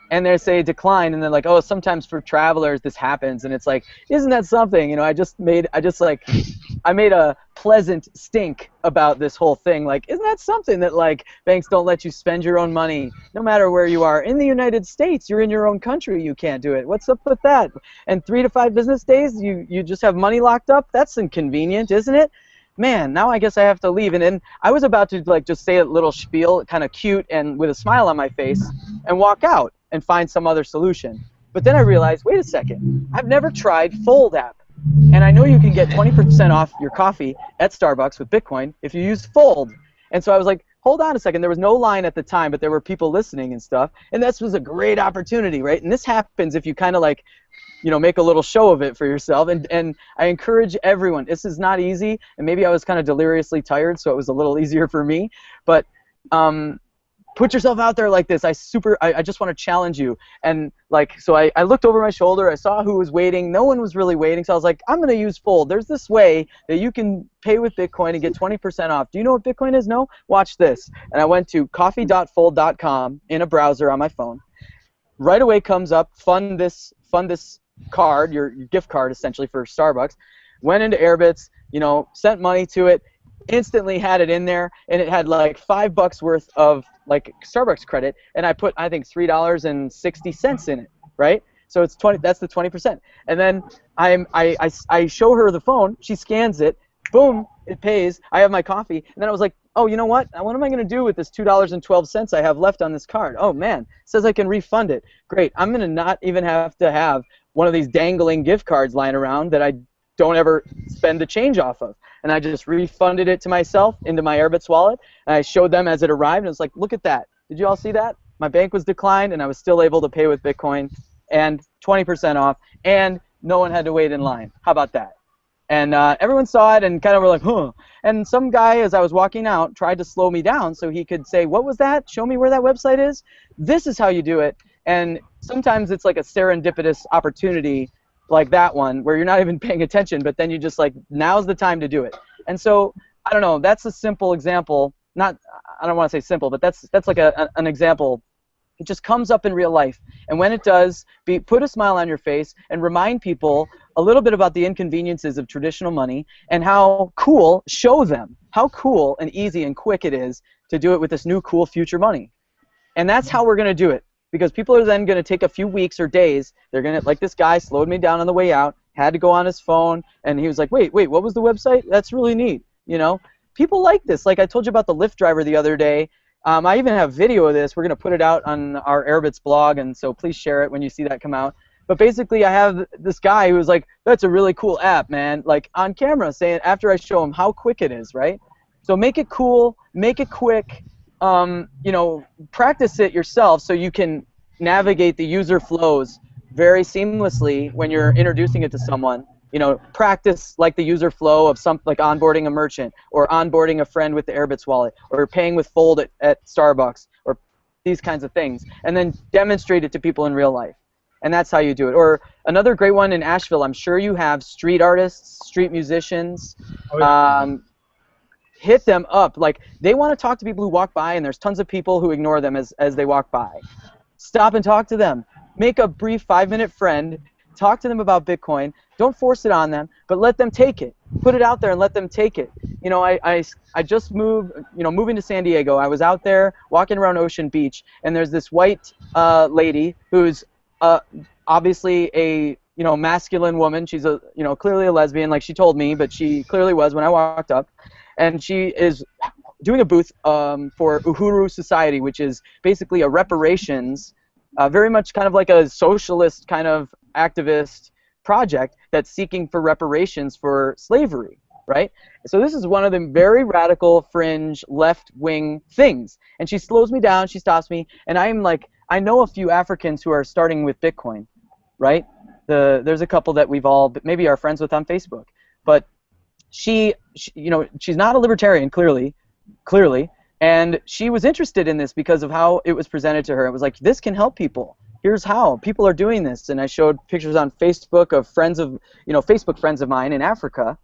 And they say decline, and they're like, oh, sometimes for travelers this happens, and it's like, isn't that something? I made a pleasant stink about this whole thing. Like, isn't that something that like banks don't let you spend your own money no matter where you are? In the United States, you're in your own country, you can't do it. What's up with that? And 3 to 5 business days, you just have money locked up? That's inconvenient, isn't it? Man, now I guess I have to leave. And then I was about to like just say a little spiel, kind of cute and with a smile on my face, and walk out and find some other solution. But then I realized, wait a second, I've never tried Fold app. And I know you can get 20% off your coffee at Starbucks with Bitcoin if you use Fold. And so I was like, hold on a second. There was no line at the time, but there were people listening and stuff. And this was a great opportunity, right? And this happens if you kind of like, make a little show of it for yourself. And I encourage everyone. This is not easy. And maybe I was kind of deliriously tired, so it was a little easier for me. But put yourself out there like this. I just want to challenge you. And like, so I looked over my shoulder. I saw who was waiting. No one was really waiting. So I was like, I'm going to use Fold. There's this way that you can pay with Bitcoin and get 20% off. Do you know what Bitcoin is? No? Watch this. And I went to coffee.fold.com in a browser on my phone. Right away comes up, fund this card, your gift card essentially for Starbucks. Went into Airbitz, sent money to it. Instantly had it in there, and it had like $5 worth of like Starbucks credit, and I put I think $3.60 in it, right? So it's 20. That's the 20%. And then I show her the phone. She scans it. Boom, it pays. I have my coffee, and then I was like, oh, you know what? What am I going to do with this $2.12 I have left on this card? Oh man, it says I can refund it. Great. I'm going to not even have to have one of these dangling gift cards lying around that I don't ever spend the change off of. And I just refunded it to myself into my Airbitz wallet, and I showed them as it arrived, and it's like, look at that. Did you all see that? My bank was declined, and I was still able to pay with Bitcoin, and 20% off, and no one had to wait in line. How about that? And everyone saw it and kind of were like, huh. And some guy, as I was walking out, tried to slow me down so he could say, what was that? Show me where that website is. This is how you do it. And sometimes it's like a serendipitous opportunity like that one where you're not even paying attention, but then you just like, now's the time to do it. And so, I don't know, that's a simple example. I don't want to say simple, but that's like an example It just comes up in real life. And when it does, put a smile on your face and remind people a little bit about the inconveniences of traditional money and how cool, show them how cool and easy and quick it is to do it with this new cool future money. And that's how we're going to do it. Because people are then going to take a few weeks or days. They're going to, like this guy slowed me down on the way out, had to go on his phone, and he was like, wait, what was the website? That's really neat. You know, people like this. Like I told you about the Lyft driver the other day. I even have video of this. We're going to put it out on our Airbitz blog, and so please share it when you see that come out. But basically, I have this guy who was like, that's a really cool app, man, like on camera, saying after I show him how quick it is, right? So make it cool, make it quick, you know, practice it yourself so you can navigate the user flows very seamlessly when you're introducing it to someone. You know, practice like the user flow of like onboarding a merchant or onboarding a friend with the Airbitz wallet or paying with Fold at Starbucks or these kinds of things, and then demonstrate it to people in real life. And that's how you do it. Or another great one in Asheville, I'm sure you have street artists, street musicians. Hit them up. Like they want to talk to people who walk by, and there's tons of people who ignore them as they walk by. Stop and talk to them. Make a brief 5-minute friend. Talk to them about Bitcoin. Don't force it on them, but let them take it. Put it out there and let them take it. You know, I just moved, you know, moving to San Diego. I was out there walking around Ocean Beach, and there's this white lady who's obviously a, you know, masculine woman. She's a, you know, clearly a lesbian, like she told me, but she clearly was when I walked up. And she is doing a booth for Uhuru Society, which is basically a reparations, very much kind of like a socialist kind of activist project that's seeking for reparations for slavery, right? So this is one of the very radical, fringe, left-wing things. And she slows me down, she stops me, and I'm like, I know a few Africans who are starting with Bitcoin, right? There's a couple that we've all maybe are friends with on Facebook, but she you know, she's not a libertarian, clearly, and she was interested in this because of how it was presented to her. It was like, this can help people. Here's how people are doing this, and I showed pictures on Facebook of friends of, you know, Facebook friends of mine in Africa,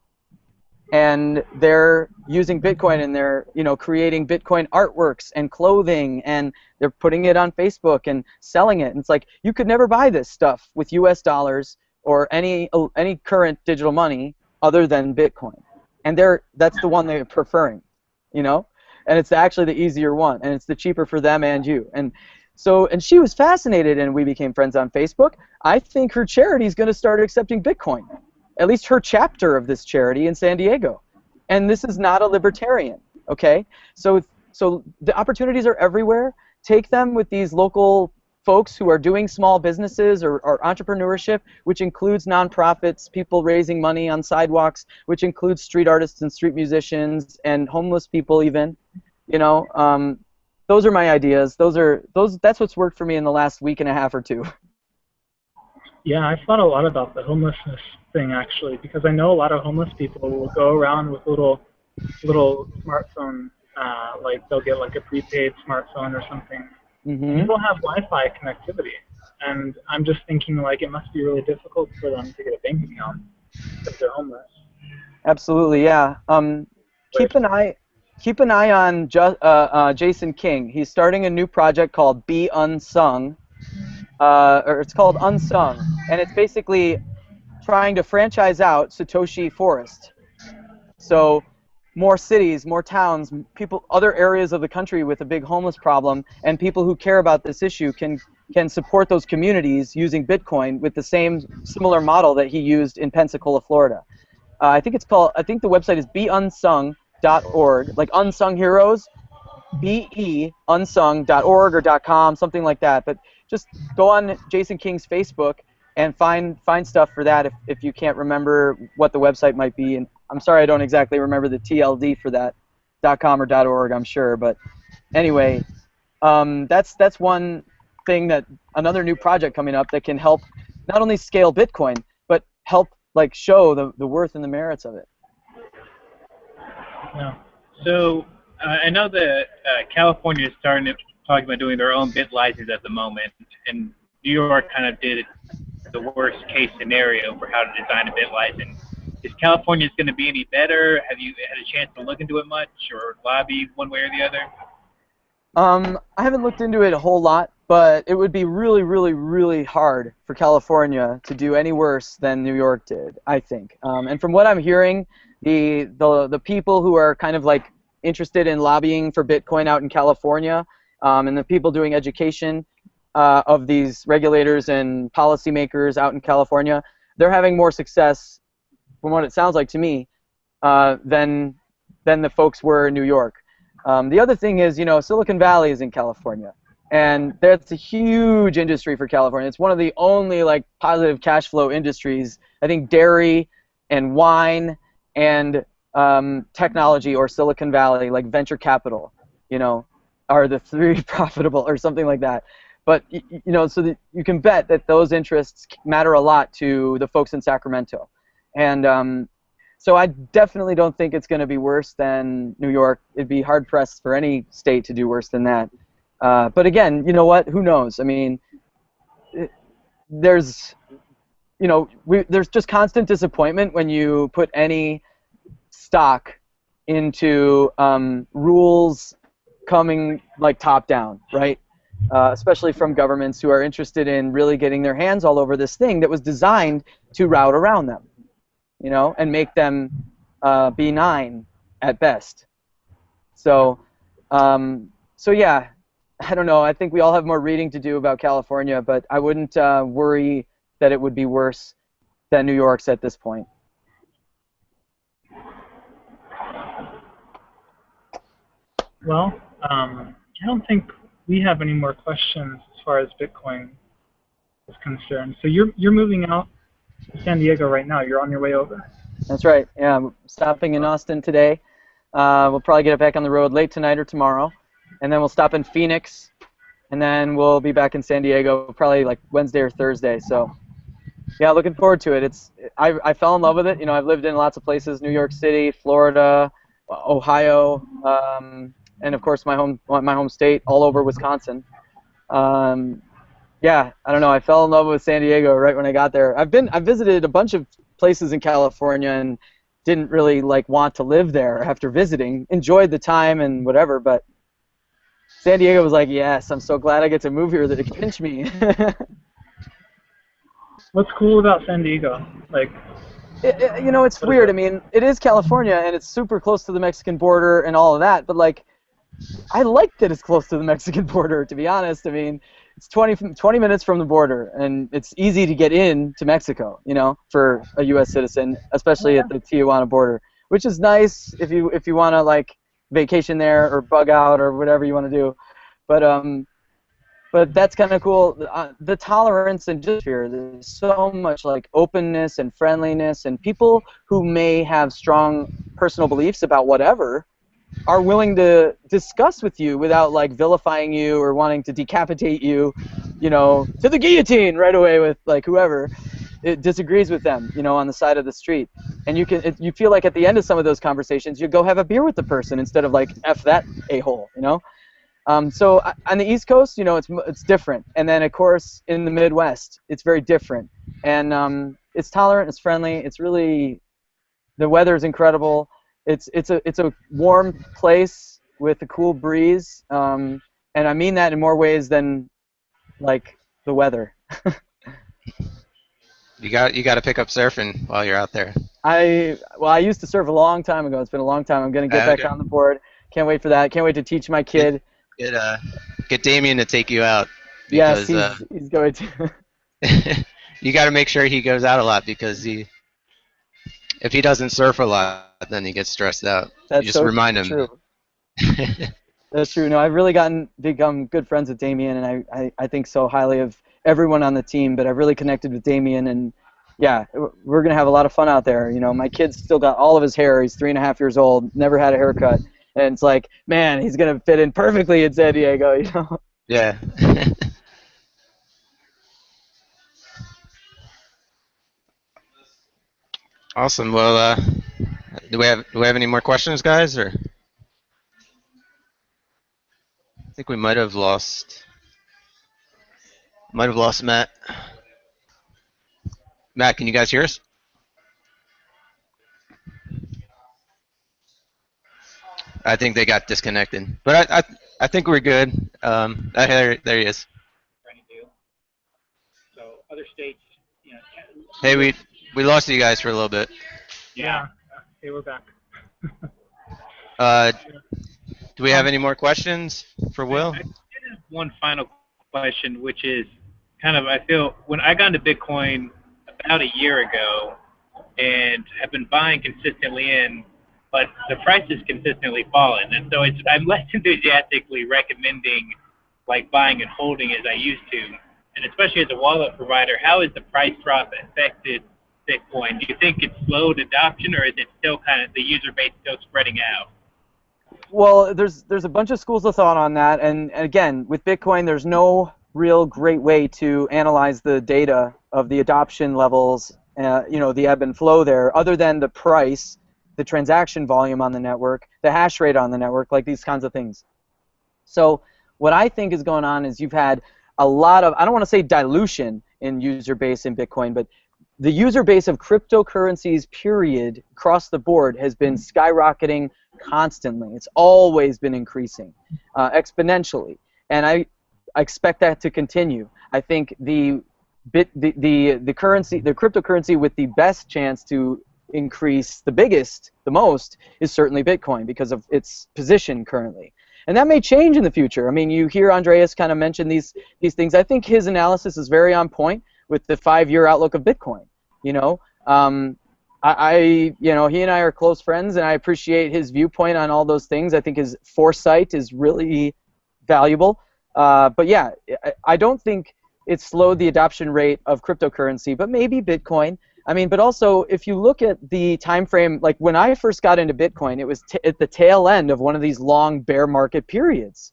and they're using Bitcoin, and they're, you know, creating Bitcoin artworks and clothing, and they're putting it on Facebook and selling it. And it's like, you could never buy this stuff with U.S. dollars or any current digital money other than Bitcoin, and that's the one they're preferring, you know, and it's actually the easier one, and it's the cheaper for them and you. And so, and she was fascinated, and we became friends on Facebook. I think her charity is going to start accepting Bitcoin, at least her chapter of this charity in San Diego. And this is not a libertarian, okay? So the opportunities are everywhere. Take them with these local folks who are doing small businesses or entrepreneurship, which includes nonprofits, people raising money on sidewalks, which includes street artists and street musicians and homeless people even, you know. Those are my ideas. That's what's worked for me in the last week and a half or two. Yeah, I've thought a lot about the homelessness thing actually, because I know a lot of homeless people will go around with little smartphone, like they'll get like a prepaid smartphone or something. Mm-hmm. People have Wi-Fi connectivity, and I'm just thinking like it must be really difficult for them to get a bank account if they're homeless. Absolutely, yeah. Keep an eye on Jason King. He's starting a new project called Be Unsung, or it's called Unsung, and it's basically trying to franchise out Satoshi Forest. So more cities, more towns, people, other areas of the country with a big homeless problem, and people who care about this issue can support those communities using Bitcoin with the similar model that he used in Pensacola, Florida. I think the website is beunsung.org, like unsung heroes, beunsung.org or .com, something like that. But just go on Jason King's Facebook and find stuff for that if you can't remember what the website might be. And I'm sorry I don't exactly remember the TLD for that, .com or .org, I'm sure. But anyway, that's one thing, that another new project coming up that can help not only scale Bitcoin, but help like show the worth and the merits of it. Yeah. So I know that California is talking about doing their own BitLicense at the moment, and New York kind of did the worst case scenario for how to design a BitLicense. Is California's going to be any better? Have you had a chance to look into it much or lobby one way or the other? I haven't looked into it a whole lot, but it would be really, really, really hard for California to do any worse than New York did, I think. And from what I'm hearing, the people who are kind of like interested in lobbying for Bitcoin out in California, and the people doing education of these regulators and policymakers out in California, they're having more success, from what it sounds like to me, than the folks were in New York. The other thing is, you know, Silicon Valley is in California, and that's a huge industry for California. It's one of the only like positive cash flow industries. I think dairy and wine and technology, or Silicon Valley, like venture capital, you know, are the three profitable, or something like that. But you know, so that you can bet that those interests matter a lot to the folks in Sacramento, and so I definitely don't think it's going to be worse than New York. It'd be hard pressed for any state to do worse than that. But again, you know what? Who knows? I mean, there's, you know, there's just constant disappointment when you put any stock into rules coming like top down, right? Especially from governments who are interested in really getting their hands all over this thing that was designed to route around them, you know, and make them benign at best. So, so yeah, I don't know. I think we all have more reading to do about California, but I wouldn't worry that it would be worse than New York's at this point. Well, I don't think we have any more questions as far as Bitcoin is concerned. So you're moving out to San Diego right now. You're on your way over. That's right. Yeah, I'm stopping in Austin today. We'll probably get back on the road late tonight or tomorrow, and then we'll stop in Phoenix, and then we'll be back in San Diego probably like Wednesday or Thursday. So, yeah, looking forward to it. I fell in love with it. You know, I've lived in lots of places: New York City, Florida, Ohio, and of course my home state, all over Wisconsin. Yeah, I don't know. I fell in love with San Diego right when I got there. I've visited a bunch of places in California and didn't really like want to live there after visiting. Enjoyed the time and whatever, but San Diego was like, yes, I'm so glad I get to move here that it can pinch me. What's cool about San Diego? Like, you know, it's weird. I mean, it is California and it's super close to the Mexican border and all of that, but like, I like that it's close to the Mexican border, to be honest. I mean, it's 20 minutes from the border, and it's easy to get in to Mexico, you know, for a U.S. citizen, especially at the Tijuana border, which is nice if you want to like vacation there or bug out or whatever you want to do. But that's kind of cool. The tolerance and just here, there's so much like openness and friendliness, and people who may have strong personal beliefs about whatever are willing to discuss with you without like vilifying you or wanting to decapitate you, you know, to the guillotine right away with like whoever it disagrees with them, you know, on the side of the street. And you feel like at the end of some of those conversations, you go have a beer with the person instead of like F that a-hole, you know. So on the East Coast, you know, it's different, and then of course in the Midwest, it's very different. And it's tolerant, it's friendly, it's really, the weather's incredible. It's a warm place with a cool breeze, and I mean that in more ways than like the weather. You got to pick up surfing while you're out there. I used to surf a long time ago. It's been a long time. I'm gonna get back on the board. Can't wait for that. Can't wait to teach my kid. Get Damien to take you out. Yes, Because, he's going to. you got to make sure he goes out a lot, because if he doesn't surf a lot, then he gets stressed out. That's you just remind him. True. That's true. No, I've really become good friends with Damien, and I think so highly of everyone on the team. But I've really connected with Damien, and yeah, we're gonna have a lot of fun out there. You know, my kid's still got all of his hair. He's 3.5 years old, never had a haircut, and it's like, man, he's gonna fit in perfectly in San Diego. You know. Yeah. Awesome. Well, do we have any more questions, guys? Or I think we might have lost Matt. Matt, can you guys hear us? I think they got disconnected, but I think we're good. There he is. other states, you know. Hey, we lost you guys for a little bit. Yeah. Okay, we're back. Do we have any more questions for Will? I did have one final question, which is kind of, I feel, when I got into Bitcoin about a year ago and have been buying consistently in, but the price has consistently fallen. And so I'm less enthusiastically recommending like buying and holding as I used to. And especially as a wallet provider, how has the price drop affected Bitcoin? Do you think it's slowed adoption, or is it still kind of the user base still spreading out? Well, there's a bunch of schools of thought on that, and again, with Bitcoin, there's no real great way to analyze the data of the adoption levels, you know, the ebb and flow there, other than the price, the transaction volume on the network, the hash rate on the network, like these kinds of things. So what I think is going on is you've had a lot of, I don't want to say dilution in user base in Bitcoin, but the user base of cryptocurrencies, period, across the board has been skyrocketing constantly. It's always been increasing exponentially, and I expect that to continue. I think the currency, the cryptocurrency with the best chance to increase the most, is certainly Bitcoin because of its position currently. And that may change in the future. I mean, you hear Andreas kind of mention these things. I think his analysis is very on point with the 5-year outlook of Bitcoin. You know, you know, he and I are close friends, and I appreciate his viewpoint on all those things. I think his foresight is really valuable. But yeah, I don't think it slowed the adoption rate of cryptocurrency, but maybe Bitcoin. I mean, but also, if you look at the time frame, like when I first got into Bitcoin, it was at the tail end of one of these long bear market periods.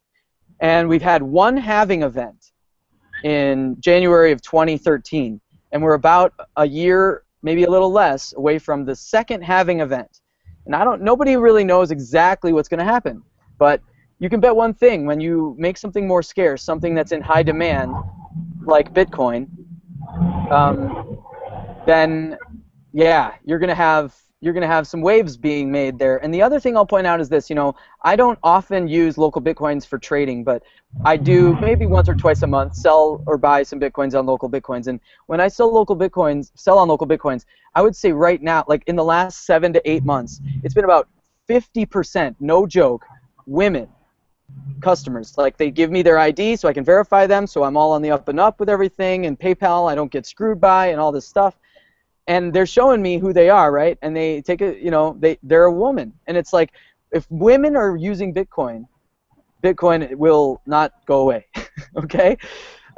And we've had one halving event in January of 2013. And we're about a year, maybe a little less, away from the second halving event. And nobody really knows exactly what's going to happen. But you can bet one thing: when you make something more scarce, something that's in high demand, like Bitcoin, then yeah, you're gonna have some waves being made there. And the other thing I'll point out is this: you know, I don't often use local Bitcoins for trading, but I do maybe once or twice a month sell or buy some Bitcoins on local Bitcoins. And when I sell on local Bitcoins, I would say right now, like in the last 7 to 8 months, it's been about 50%, no joke, women customers. Like, they give me their ID so I can verify them, so I'm all on the up and up with everything, and PayPal I don't get screwed by, and all this stuff. And they're showing me who they are, right? And they take it, you know, they're a woman. And it's like, if women are using Bitcoin, Bitcoin will not go away, okay?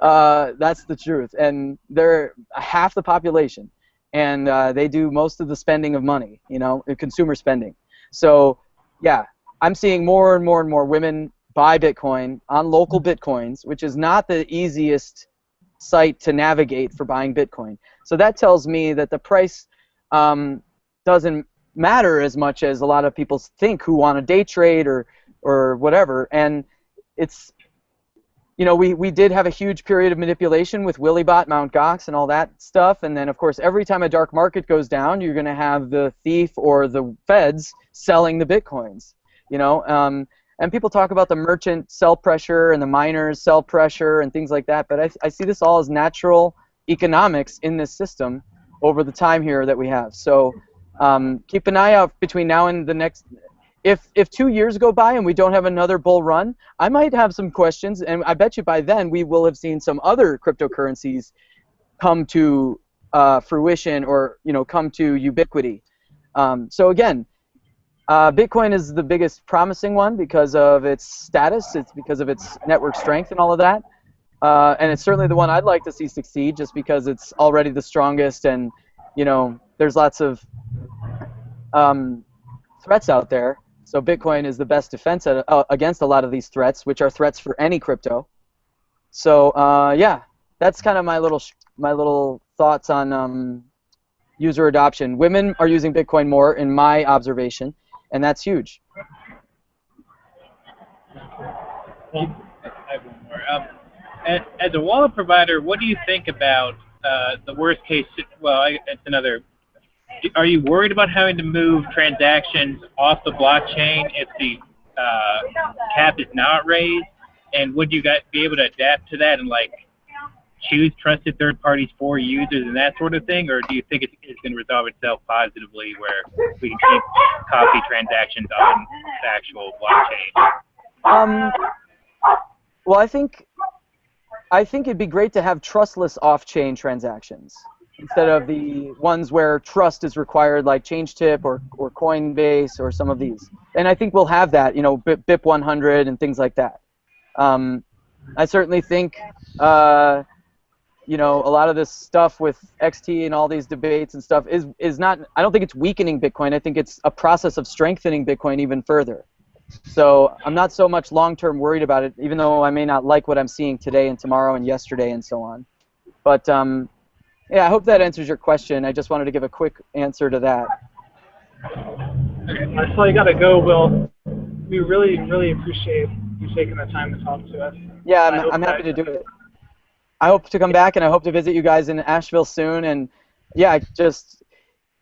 That's the truth. And they're half the population, and they do most of the spending of money, you know, consumer spending. So, yeah, I'm seeing more and more and more women buy Bitcoin on local Bitcoins, which is not the easiest site to navigate for buying Bitcoin. So that tells me that the price doesn't matter as much as a lot of people think who want to day trade or whatever. And it's, you know, we did have a huge period of manipulation with Willybot, Mt. Gox, and all that stuff. And then, of course, every time a dark market goes down, you're going to have the thief or the feds selling the Bitcoins, you know. And people talk about the merchant sell pressure and the miners sell pressure and things like that, but I see this all as natural economics in this system over the time here that we have. So keep an eye out between now and the next. If 2 years go by and we don't have another bull run, I might have some questions, and I bet you by then we will have seen some other cryptocurrencies come to fruition, or, you know, come to ubiquity. So again, Bitcoin is the biggest promising one because of its status, it's because of its network strength and all of that. And it's certainly the one I'd like to see succeed, just because it's already the strongest, and, you know, there's lots of threats out there. So Bitcoin is the best defense against a lot of these threats, which are threats for any crypto. So yeah, that's kind of my little thoughts on user adoption. Women are using Bitcoin more, in my observation, and that's huge. Well, I have one more. As a wallet provider, what do you think about the worst case? Well, it's another. Are you worried about having to move transactions off the blockchain if the cap is not raised? And would you guys be able to adapt to that and, like, choose trusted third parties for users and that sort of thing, or do you think it's going to resolve itself positively where we can keep copy transactions on the actual blockchain? Well, I think it'd be great to have trustless off-chain transactions instead of the ones where trust is required, like ChangeTip or Coinbase or some of these. And I think we'll have that, you know, BIP 100 and things like that. I certainly think, you know, a lot of this stuff with XT and all these debates and stuff is not. I don't think it's weakening Bitcoin. I think it's a process of strengthening Bitcoin even further. So I'm not so much long-term worried about it, even though I may not like what I'm seeing today and tomorrow and yesterday and so on. But yeah, I hope that answers your question. I just wanted to give a quick answer to that. Okay, I saw you got to go, Will. We really, really appreciate you taking the time to talk to us. Yeah, I'm happy to do it. I hope to come back, and I hope to visit you guys in Asheville soon. And yeah, just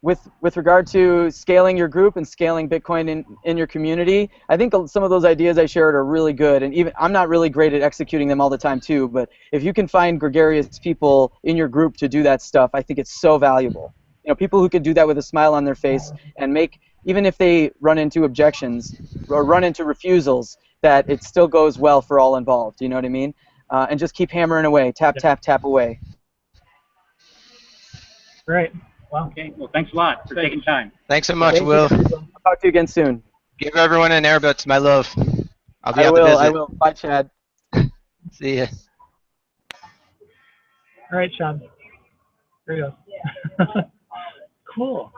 with regard to scaling your group and scaling Bitcoin in your community, I think some of those ideas I shared are really good. And even I'm not really great at executing them all the time too, but if you can find gregarious people in your group to do that stuff, I think it's so valuable. You know, people who can do that with a smile on their face and make, even if they run into objections or run into refusals, that it still goes well for all involved. You know what I mean? And just keep hammering away, tap, tap, tap away. Great. Well, okay. Well, thanks a lot for taking time. Thanks so much, Thank Will. you. I'll talk to you again soon. Give everyone an Airbitz, my love. I'll be I out will. to visit. I will. Bye, Chad. See ya. all right, Sean. There you go. Cool.